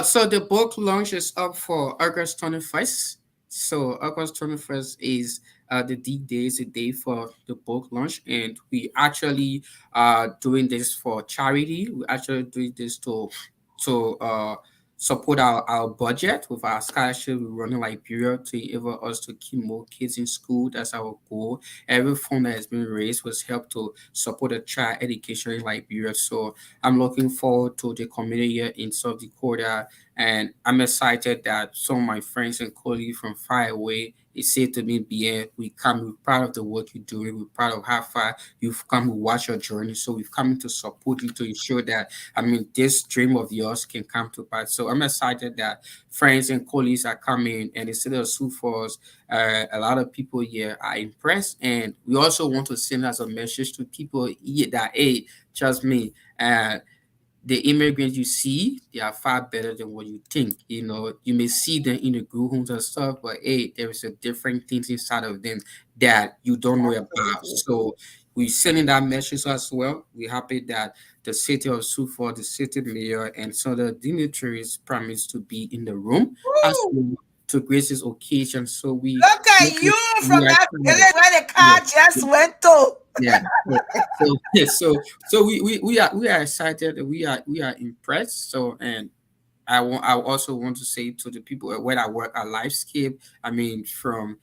So the book launch is up for August 21st. So August 21st is the D-Day, is the day for the book launch, and we actually doing this for charity. We actually doing this to support our budget with our scholarship. We run in Liberia to enable us to keep more kids in school. That's our goal. Every fund that has been raised was help to support the child education in Liberia. So I'm looking forward to the community here in South Dakota, and I'm excited that some of my friends and colleagues from far away they say to me, Beyan, we come, we're proud of the work you're doing, we're proud of how far you've come to watch your journey. So we've come to support you to ensure that this dream of yours can come to pass. So I'm excited that friends and colleagues are coming, and instead of Sioux Falls, a lot of people here are impressed, and we also want to send as a message to people here that hey, trust me, the immigrants you see, they are far better than what you think. You may see them in the group homes and stuff, but hey, there is a different things inside of them that you don't know about. Absolutely. So we sending that message as well. We're happy that the city of Sioux Falls, the city mayor, and some of the dignitaries promised to be in the room as Woo! well to grace this occasion. So Look at you we from are that excited. village where the car Yeah. just went to. Yeah. So yeah, so we are excited. We are impressed. So and I also want to say to the people where I work at Lifescape, from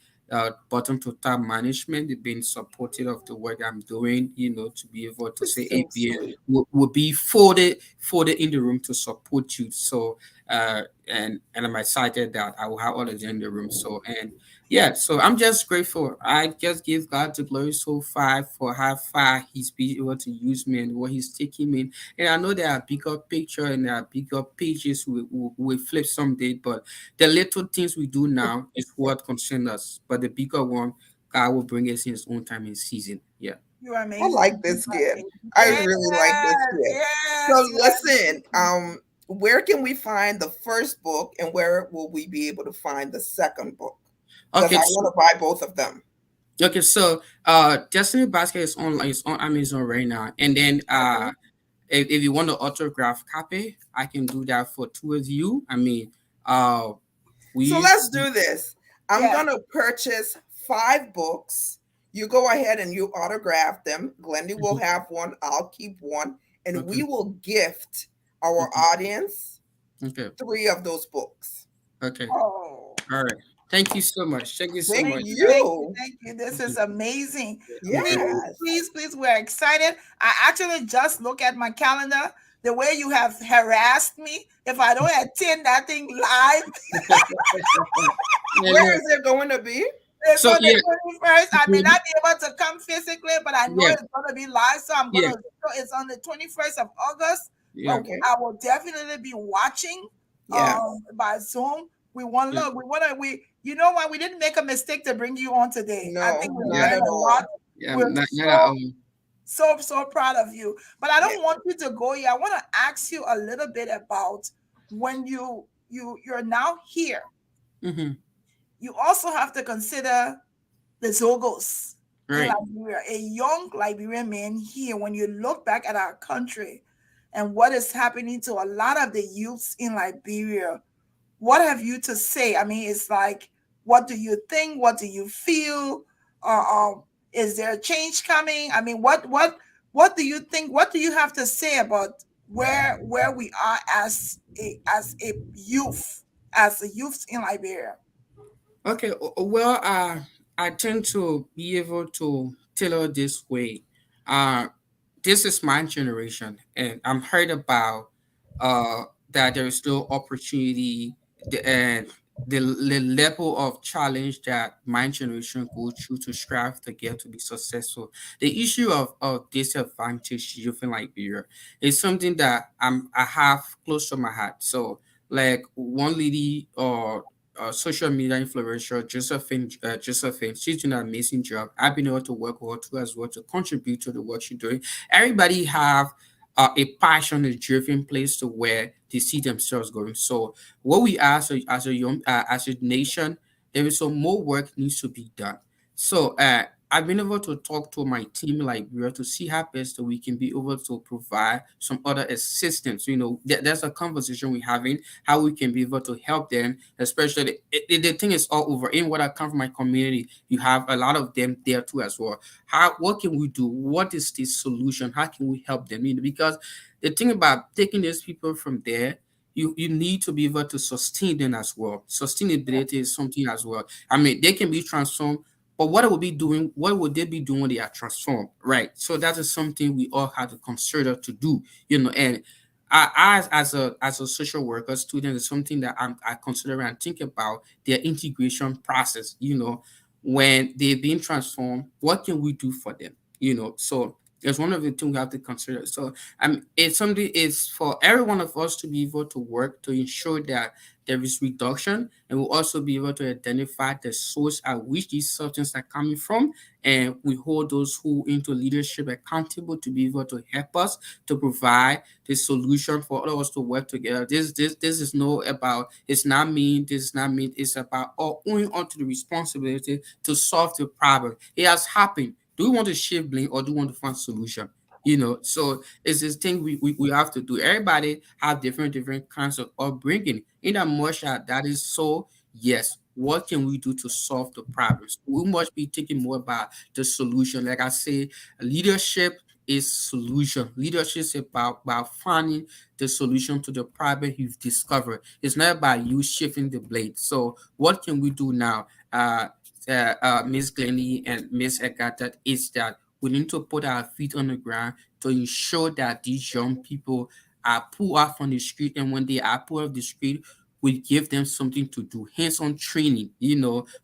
bottom to top management, they've been supportive of the work I'm doing, to be able to say, It's hey, so sweet. will be folded in the room to support you. So, and I'm excited that I will have all of them in the room. So, and yeah, so I'm just grateful. I just give God the glory so far for how far He's been able to use me and what He's taking me. And I know there are bigger picture and there are bigger pages we flip someday, but the little things we do now is what concerns us. But the bigger one, God will bring us in His own time and season. Yeah. You are I amazing. like You this are kid. amazing. I Yes, really like this kid. So yes, you are listen, amazing. where can we find the first book, and where will we be able to find the second book? Because Okay. I So, want to buy both of them. Destiny Basket is on Amazon right now, and then Okay. if you want the autograph copy, I can do that for two of you. Uh, So we let's do this. I'm Yes, going to purchase 5 books. You go ahead and you autograph them. Glendy will Mhm. have one. I'll keep one. And Okay. we will gift our Okay. audience Okay. 3 of those books. Okay. oh, All right. Thank you so much. Thank you so Thank much. you. thank you. This Thank is you. amazing. Thank you. Yes. Please, we're excited. I actually just look at my calendar. The way you have harassed me, if I don't attend that thing live, Yeah, Where no. is it going to be? it's So on the yeah, 21st. I may mhm, not be able to come physically, but I know yeah, it's going to be live. So yeah, it's on the 21st of August. But yeah, Okay. I will definitely be watching Yes. by Zoom. We want yeah, look, we want to, you know what? We didn't make a mistake to bring you on today. I think No, we not yeah, learned at a lot. all. yeah. We're Not at all. so proud of you. But I Yeah. don't want you to go yet. I want to ask you a little bit about when you're now here. Mm-hmm. You also have to consider the Zogos in Right. Liberia, a young Liberian man here. When you look back at our country and what is happening to a lot of the youths in Liberia, what have you to say? I mean, it's like, what do you think? What do you feel? Uh, um, is there a change coming? I mean, what do you think? What do you have to say about where we are as a youth, as a youth in Liberia. Okay, well, I tend to be able to tell it this way. Uh, this is my generation, and I'm heard about uh, that there is still opportunity and the level of challenge that my generation go through to strive to get to be successful. The issue of disadvantage youth in Liberia is something that I have close to my heart. So, like one lady or social media influencer Josephine, she's doing an amazing job. I've been able to work with her too as well to contribute to the work she's doing. Everybody have a passion, a driven place to where they see themselves going. So what we ask as a young as a nation, there is some more work needs to be done. So I've been able to talk to my team like we are to see how best that we can be able to provide some other assistance. That's a conversation we're having, how we can be able to help them, especially the thing is all over. In what I come from my community, you have a lot of them there too as well. What can we do? What is the solution? How can we help them? Because the thing about taking these people from there, you need to be able to sustain them as well. Sustainability is something as well. I mean, they can be transformed, but what would they be doing when they are transformed, right? So that is something we all have to consider to do, and as a social worker student is something that I consider and think about their integration process. When they've been transformed, what can we do for them? So it's one of the things we have to consider. So it's something it's for every one of us to be able to work to ensure that there is reduction, and we'll also be able to identify the source at which these substances are coming from, and we hold those who into leadership accountable to be able to help us to provide the solution for all of us to work together. This is no about it's not me, this is not me, it's about all owing onto the responsibility to solve the problem. It has happened. Do we want to shift blame or do we want to find solution? So it's this thing we have to do. Everybody have different kinds of upbringing. In that much that is so, yes, what can we do to solve the problems? We must be thinking more about the solution. Like I say, leadership is solution. Leadership is about finding the solution to the problem you've discovered. It's not about you shifting the blade. So what can we do now? Miss Glennie and Miss Agatha, is that we need to put our feet on the ground to ensure that these young people are pulled off on the street, and when they are pulled off the street, we give them something to do, hands-on training,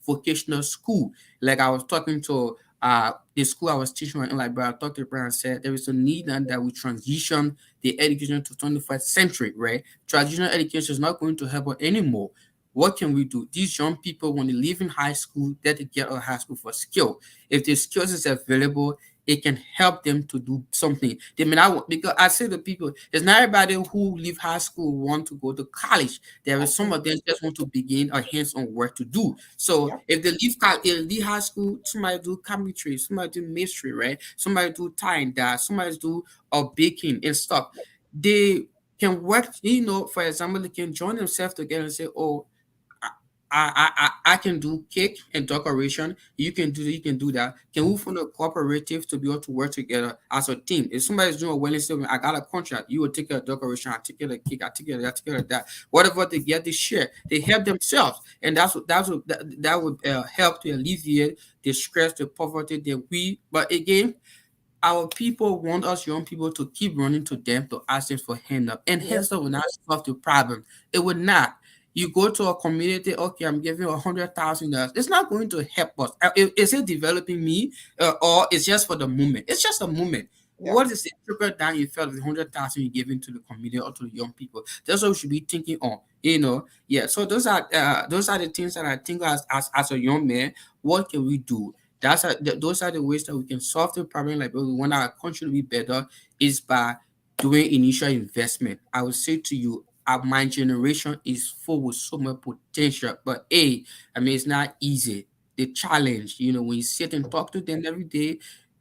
vocational school. Like I was talking to the school I was teaching in Liberia, I talked to the and said there is a need and that we transition the education to 21st century, right? Traditional education is not going to help us anymore. What can we do? These young people, when they leave in high school, they have to get out of high school for skill. If the skills is available, it can help them to do something. They may not want, because I say to people, it's not everybody who leave high school want to go to college. There is some of them just want to begin a hands-on work to do. So Yep. if they leave high school, somebody do carpentry, somebody do masonry, right? Somebody do tying that, somebody do baking and stuff. They can work, for example, they can join themselves together and say, oh, I can do cake and decoration. You can do that. Can we form a cooperative to be able to work together as a team? If somebody's doing a wellness service, I got a contract. You will take care of decoration, I take care of the cake, I take care of that, take care of that. Whatever they get, they share. They help themselves, and that would help to alleviate the stress, the poverty that we. But again, our people want us young people to keep running to them to ask them for hand up, and Yes. hands up will not solve the problem. It would not. You go to a community, okay, I'm giving you $100,000. It's not going to help us. Is it developing me, or it's just for the moment? It's just a moment. Yep. What is the trickle down effect of the 100,000 you're giving to the community or to the young people? That's what we should be thinking on. Yeah. So those are the things that I think as a young man, what can we do? Those are the ways that we can solve the problem. Like we want our country to be better is by doing initial investment. I would say to you, my generation is full with so much potential, but I mean, it's not easy. The challenge, when you sit and talk to them every day,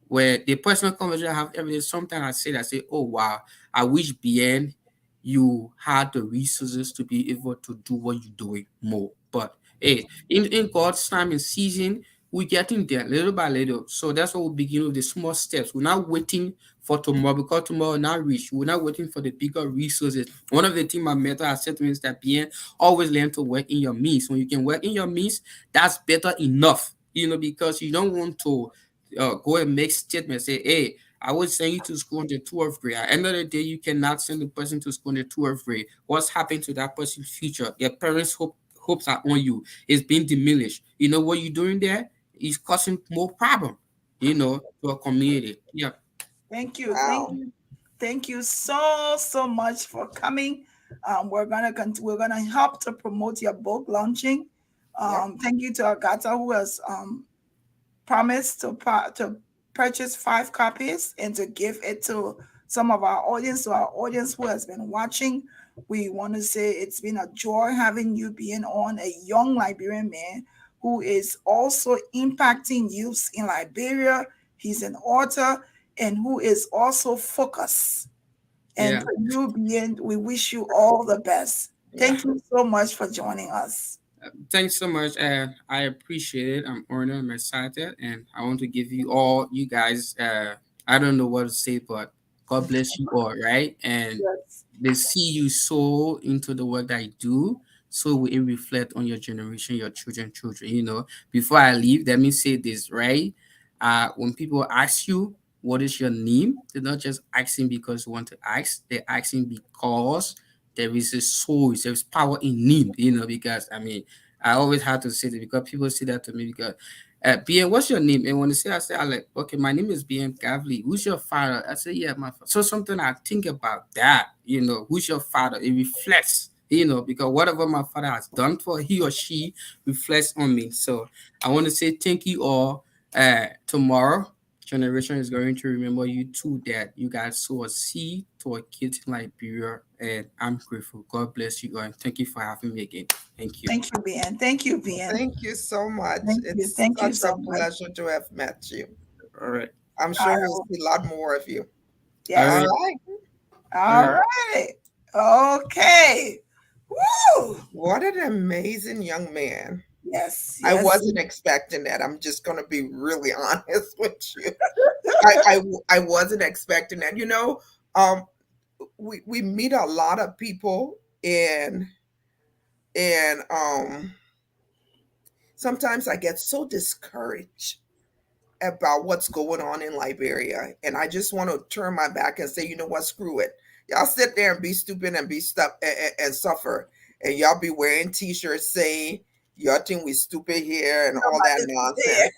where the personal conversation I have every day, sometimes I say, oh wow, I wish Beyan you had the resources to be able to do what you're doing more. But in God's time and season, we're getting there little by little. So that's what we begin with the small steps. We're not waiting for tomorrow because tomorrow will not reach. We're not waiting for the bigger resources. One of the things my mentor has said to me is that being always learn to work in your means. When you can work in your means, that's better enough. Because you don't want to go and make statements. Say, hey, I would send you to school in the 12th grade. At the end of the day, you cannot send the person to school in the 12th grade. What's happened to that person's future? Their parents' hopes are on you. It's being diminished. You know what you're doing there? It's causing more problem, to a community. Yeah. Thank you. Thank Wow. you. Thank you so much for coming. We're gonna help to promote your book launching. Yep. Thank you to Agatha who has promised to purchase 5 copies and to give it to some of our audience, to our audience who has been watching. We want to say it's been a joy having you being on, a young Liberian man who is also impacting youths in Liberia. He's an author and who is also focused. And Yeah. to you, being, we wish you all the best. Yeah. Thank you so much for joining us. Thanks so much. I appreciate it. I'm honored. I'm excited, and I want to give you all, you guys. I don't know what to say, but God bless you all, right? And Yes. they see you so into the work that I do, so will it reflect on your generation, your children. Before I leave, let me say this, right? When people ask you what is your name, they're not just asking because you want to ask. They're asking because there is a source, there's power in name, because I always had to say that because people say that to me because Beyan, what's your name? And when they say I like, okay, my name is Beyan Garvelee. Who's your father? I say, yeah, my father. So something I think about that, who's your father? It reflects, because whatever my father has done for he or she reflects on me. So I want to say thank you all. Tomorrow generation is going to remember you too, that you guys sow a seed to a kid in Liberia, and I'm grateful. God bless you all, and thank you for having me again. Thank you. Thank you, Bien. Thank you, Bien. Thank you so much. Thank you. It's Thank you such a so much. pleasure to have met you. All right. I'm All sure we'll right. see a lot more of you. All All Yes. right. right. All All right. right. Okay. Woo. What an amazing young man. Yes. I Yes. wasn't expecting that. I'm just going to be really honest with you. I wasn't expecting that. Um, we meet a lot of people and sometimes I get so discouraged about what's going on in Liberia. And I just want to turn my back and say, you know what, screw it. Y'all sit there and be stupid and be stuck and suffer. And y'all be wearing t-shirts saying y'all think we stupid here and all that Nobody there. nonsense.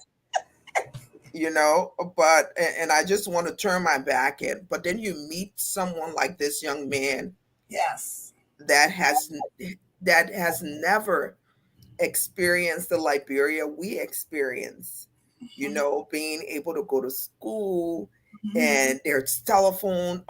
But I just want to turn my back in. But then you meet someone like this young man Yes. that has that has never experience the Liberia we experience, Mhm. being able to go to school Mhm. and there's telephone.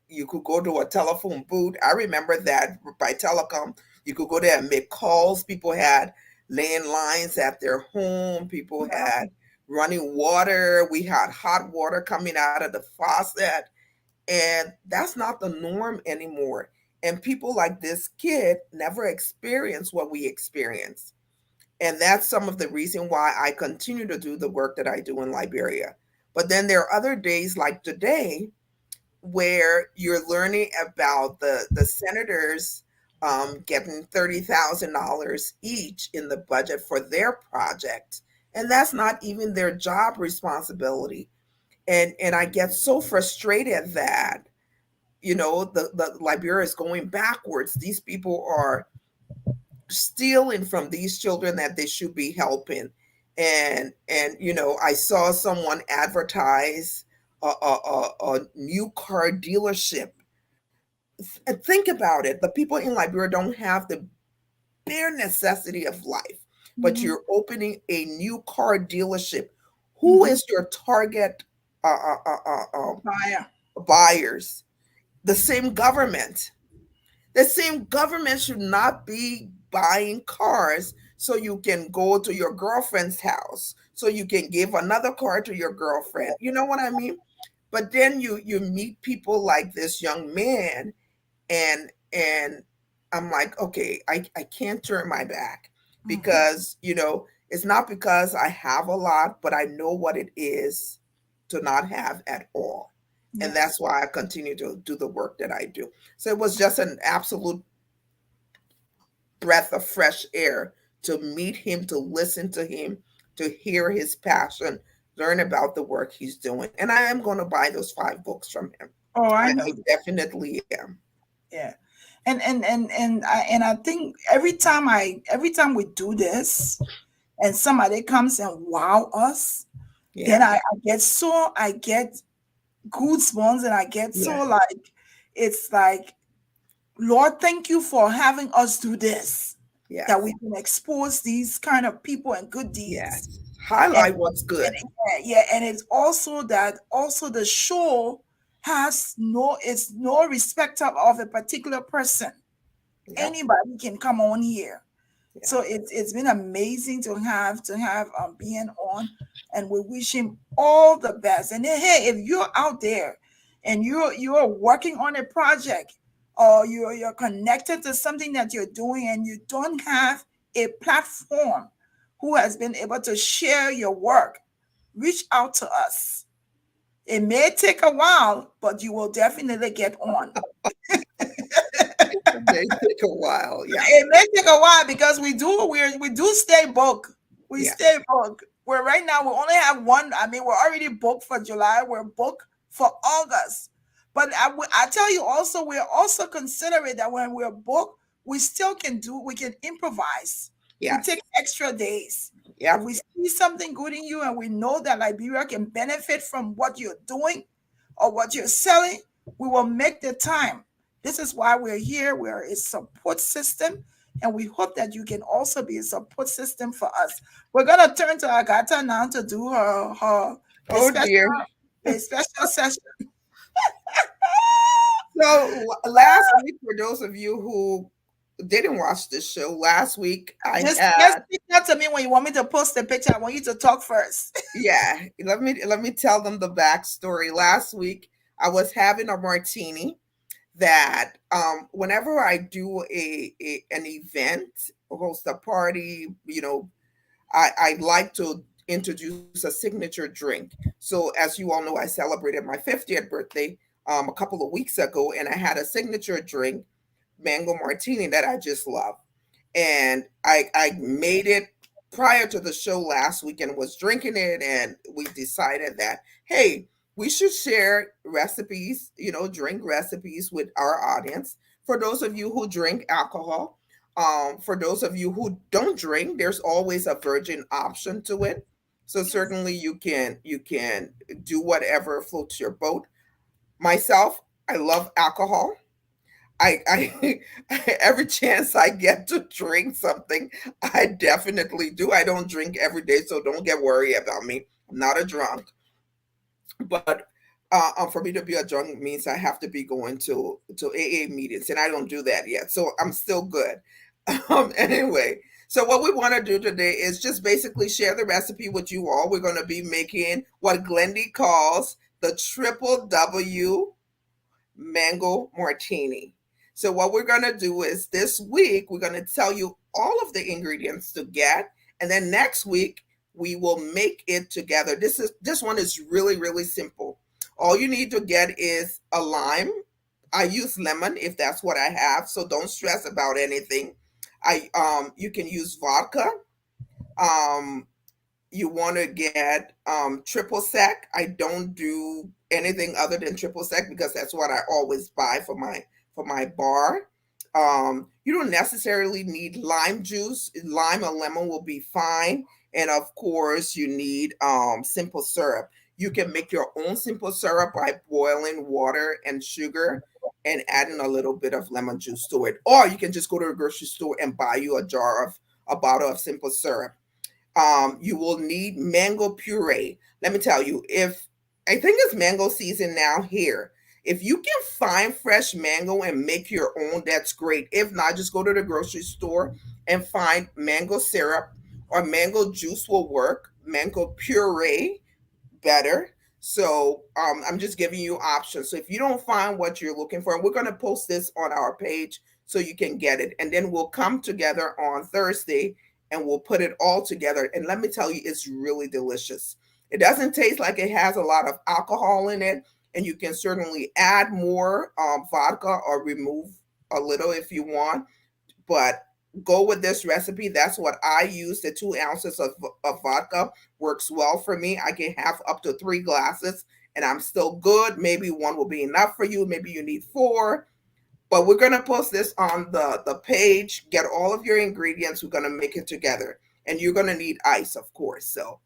You could go to a telephone booth. I remember that by telecom, you could go there and make calls. People had landlines at their home. People Yeah. had running water. We had hot water coming out of the faucet. And that's not the norm anymore. And people like this kid never experience what we experience. And that's some of the reason why I continue to do the work that I do in Liberia. But then there are other days like today where you're learning about the senators getting $30,000 each in the budget for their project. And that's not even their job responsibility. And I get so frustrated that the Liberia is going backwards. These people are stealing from these children that they should be helping. And I saw someone advertise a new car dealership. And think about it. The people in Liberia don't have the bare necessity of life, but Mhm. you're opening a new car dealership. Who Mhm. is your target uh, uh, uh, uh, Fire. buyers? The same government. The same government should not be buying cars so you can go to your girlfriend's house, so you can give another car to your girlfriend. You know what I mean? But then you meet people like this young man, and I'm like, okay, I can't turn my back Mhm. because it's not because I have a lot, but I know what it is to not have at all. And Yes. that's why I continue to do the work that I do. So it was just an absolute breath of fresh air to meet him, to listen to him, to hear his passion, learn about the work he's doing. And I am going to buy those 5 books from him. Oh, I know. I definitely am. Yeah. And I think every time we do this and somebody comes and wow us, then Yeah. I get goosebumps, and I get so Yes. like, it's like, Lord, thank you for having us do this, that we Yes. can expose these kind of people and good deeds. Yes. And Highlight what's and good. yeah, and it's also that also the show it's no respect of a particular person. Yep. Anybody can come on here. Yeah. So it's been amazing to have Beyan on, and we wish him all the best. And then, hey, if you're out there and you're working on a project, or you're connected to something that you're doing and you don't have a platform who has been able to share your work, reach out to us. It may take a while, but you will definitely get on. It may take a while. Yeah. It may take a while because we do stay booked. We Yeah. stay booked. Where right now we only have one. I mean, we're already booked for July. We're booked for August. But I tell you also, we're also considerate that when we're booked, we can improvise. We take Yes. extra days. If Yep. we see something good in you and we know that Liberia can benefit from what you're doing or what you're selling, we will make the time. This is why we're here. We're a support system, and we hope that you can also be a support system for us. We're gonna turn to Agatha now to do her a Oh special dear. a special session. So last week, for those of you who didn't watch this show, last week I Just had, speak that to me when you want me to post the picture. I want you to talk first. yeah, let me tell them the backstory. Last week I was having a martini that whenever I do an event, host a party, I like to introduce a signature drink. So as you all know, I celebrated my 50th birthday a couple of weeks ago, and I had a signature drink, mango martini, that I just love. And I made it prior to the show last week and was drinking it, and we decided that, hey, we should share recipes, drink recipes with our audience. For those of you who drink alcohol, for those of you who don't drink, there's always a virgin option to it. So certainly you can do whatever floats your boat. Myself, I love alcohol. I every chance I get to drink something, I definitely do. I don't drink every day, so don't get worried about me. I'm not a drunk, but for me to be a drunk means I have to be going to AA meetings, and I don't do that yet, so I'm still good. Anyway, so what we want to do today is just basically share the recipe with you all. We're going to be making what Glendy calls the triple W mango martini. So what we're going to do is this week we're going to tell you all of the ingredients to get, and then next week we will make it together. This one is really really simple. All you need to get is a lime. I use lemon if that's what I have, so don't stress about anything. I You can use vodka. Um you want to get triple sec. I don't do anything other than triple sec because that's what I always buy for my bar. You don't necessarily need lime juice. Lime or lemon will be fine. And of course, you need simple syrup. You can make your own simple syrup by boiling water and sugar and adding a little bit of lemon juice to it. Or you can just go to the grocery store and buy you a bottle of simple syrup. You will need mango puree. Let me tell you, if I think it's mango season now here. If you can find fresh mango and make your own, that's great. If not, just go to the grocery store and find mango syrup, or mango juice will work. Mango puree, better. So I'm just giving you options. So if you don't find what you're looking for, we're going to post this on our page so you can get it. And then we'll come together on Thursday and we'll put it all together. And let me tell you, it's really delicious. It doesn't taste like it has a lot of alcohol in it, and you can certainly add more vodka or remove a little if you want. But go with this recipe. That's what I use. The 2 ounces of vodka works well for me. I can have up to 3 glasses and I'm still good. Maybe one will be enough for you. Maybe you need four. But we're going to post this on the page. Get all of your ingredients. We're going to make it together. And you're going to need ice, of course. So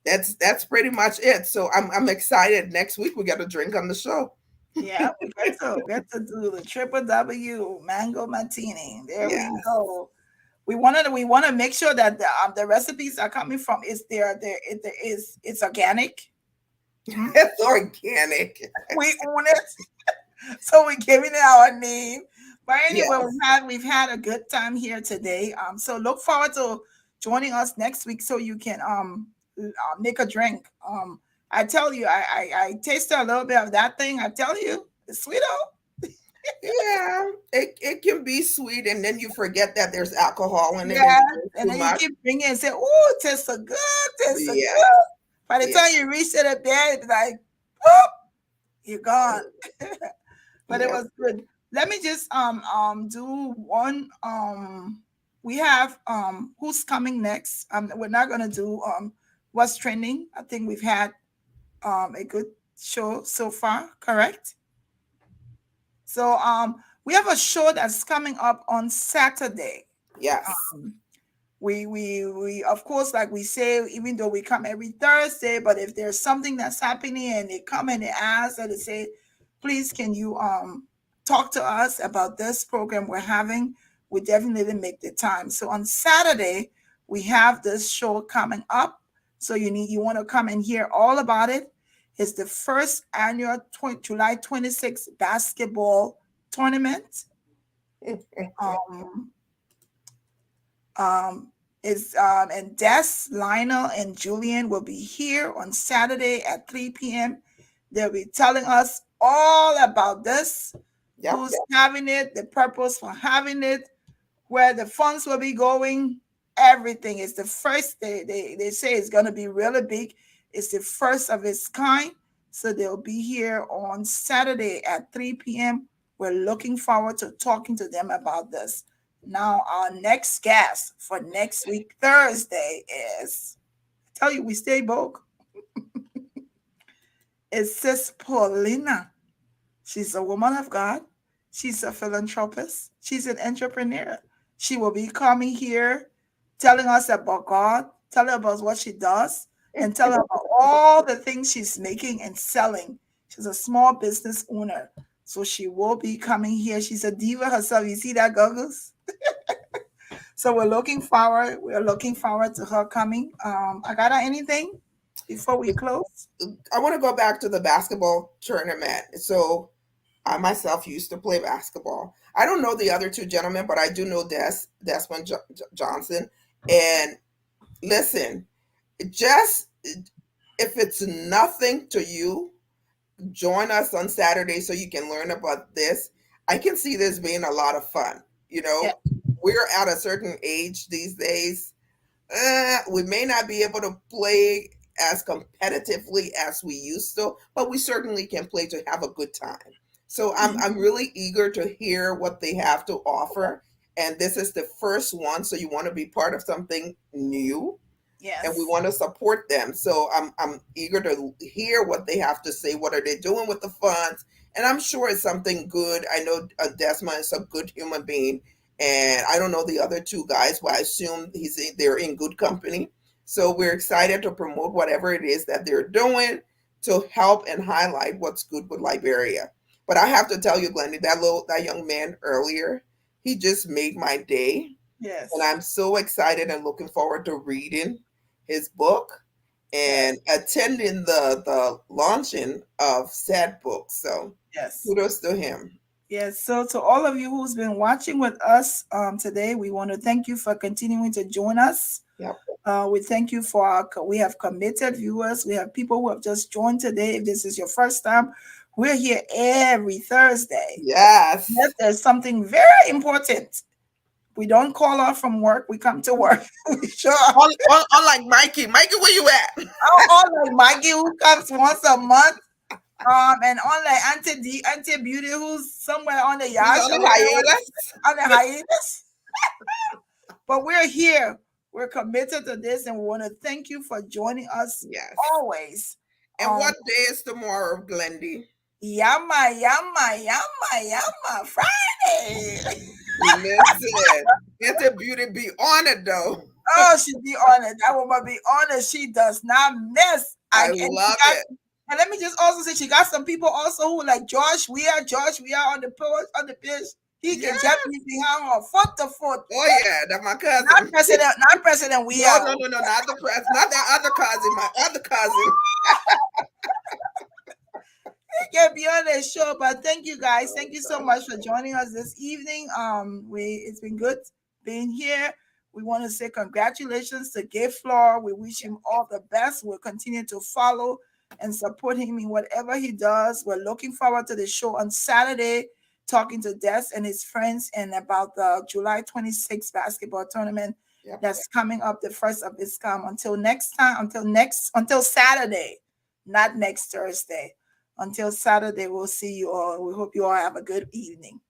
that's pretty much it. So I'm excited. Next week we got a drink on the show. Yeah, we get to do the triple W mango martini. There we Yes. go. We want to make sure that the recipes are coming from it's organic. It's organic. We own it, so we're giving it our name. But anyway, Yes. we've had a good time here today. So look forward to joining us next week so you can make a drink. I tell you, I tasted a little bit of that thing. I tell you, it's sweet. Yeah, it can be sweet, and then you forget that there's alcohol in it, and Yeah, you drink and too then you much. keep bringing and say, "Oh, it tastes so good, tastes so Yeah, good." By the yeah, time you reach to the bed, it's like, "Whoop, you're gone." But it yeah, was good. Let me just do one we have who's coming next. We're not gonna do what's trending. I think we've had a good show so far, correct? So we have a show that's coming up on Saturday. yes, Um, we of course, like we say, even though we come every Thursday, but if there's something that's happening and they come and they ask and they say, please can you talk to us about this program we're having, we definitely make the time. So on Saturday we have this show coming up, so you want to come and hear all about it. It's the first annual July 26th basketball tournament. um um, is and Des, Lionel, and Julian will be here on Saturday at 3 p.m. They'll be telling us all about this, yep, who's having it, the purpose for having it, where the funds will be going, everything. Is the first, they say it's going to be really big. It's the first of its kind. So they'll be here on Saturday at 3 p.m. We're looking forward to talking to them about this. Now, our next guest for next week, Thursday, is, I tell you, we stay broke. It's Sis Paulina. She's a woman of God. She's a philanthropist. She's an entrepreneur. She will be coming here telling us about God, telling about what she does, and telling about all the things she's making and selling. She's a small business owner. So she will be coming here. She's a diva herself. You see that, goggles? So we're looking forward. We're looking forward to her coming. I got anything before we close? I want to go back to the basketball tournament. So I myself used to play basketball. I don't know the other two gentlemen, but I do know Desmond Johnson. And listen, just if it's nothing to you, join us on Saturday so you can learn about this. I can see this being a lot of fun. You Yeah. know, we're at a certain age these days. We may not be able to play as competitively as we used to, but we certainly can play to have a good time. So I'm really eager to hear what they have to offer. And this is the first one, so you want to be part of something new and we Yes. want to support them. So I'm eager to hear what they have to say. What are they doing with the funds? And I'm sure it's something good. I know Desmond is a good human being, and I don't know the other two guys, but I assume they're in good company. So we're excited to promote whatever it is that they're doing to help and highlight what's good with Liberia. But I have to tell you, Glendy, that young man earlier, he just made my day, and Yes. I'm so excited and looking forward to reading his book and Yes. attending the launching of said book. So Yes. kudos to him. Yes. So to all of you who's been watching with us today, we want to thank you for continuing to join us. Yep. We thank you for we have committed viewers. We have people who have just joined today. If this is your first time, we're here every Thursday. Yes. Yes, there's something very important We don't call off from work. We come to work. We sure. Unlike Mikey. Mikey, where you at? Unlike Maggie, who comes once a month. And unlike Auntie Beauty, who's somewhere on the He's yacht. on the hiatus. On the hiatus. But we're here. We're committed to this, and we want to thank you for joining us Yes. always. And what day is tomorrow, Glendy? Yama, Friday. Listen, Auntie Beauty be honored though. Oh, she be honored. That woman be honored. She does not miss. I love it. And let me just also say, she got some people also who like Josh. We are on the pitch. He can jump behind her foot to foot. Oh yeah, that's my cousin. Not President. We are. No, not the president. Not that other cousin. My other cousin. He can be on the show, but thank you guys. Thank you so much for joining us this evening. It's been good being here. We want to say congratulations to Gayflor. We wish him all the best. We'll continue to follow and support him in whatever he does. We're looking forward to the show on Saturday, talking to Des and his friends and about the July 26th basketball tournament that's coming up, the first of its kind. Until Saturday, not next Thursday. Until Saturday, we'll see you all. We hope you all have a good evening.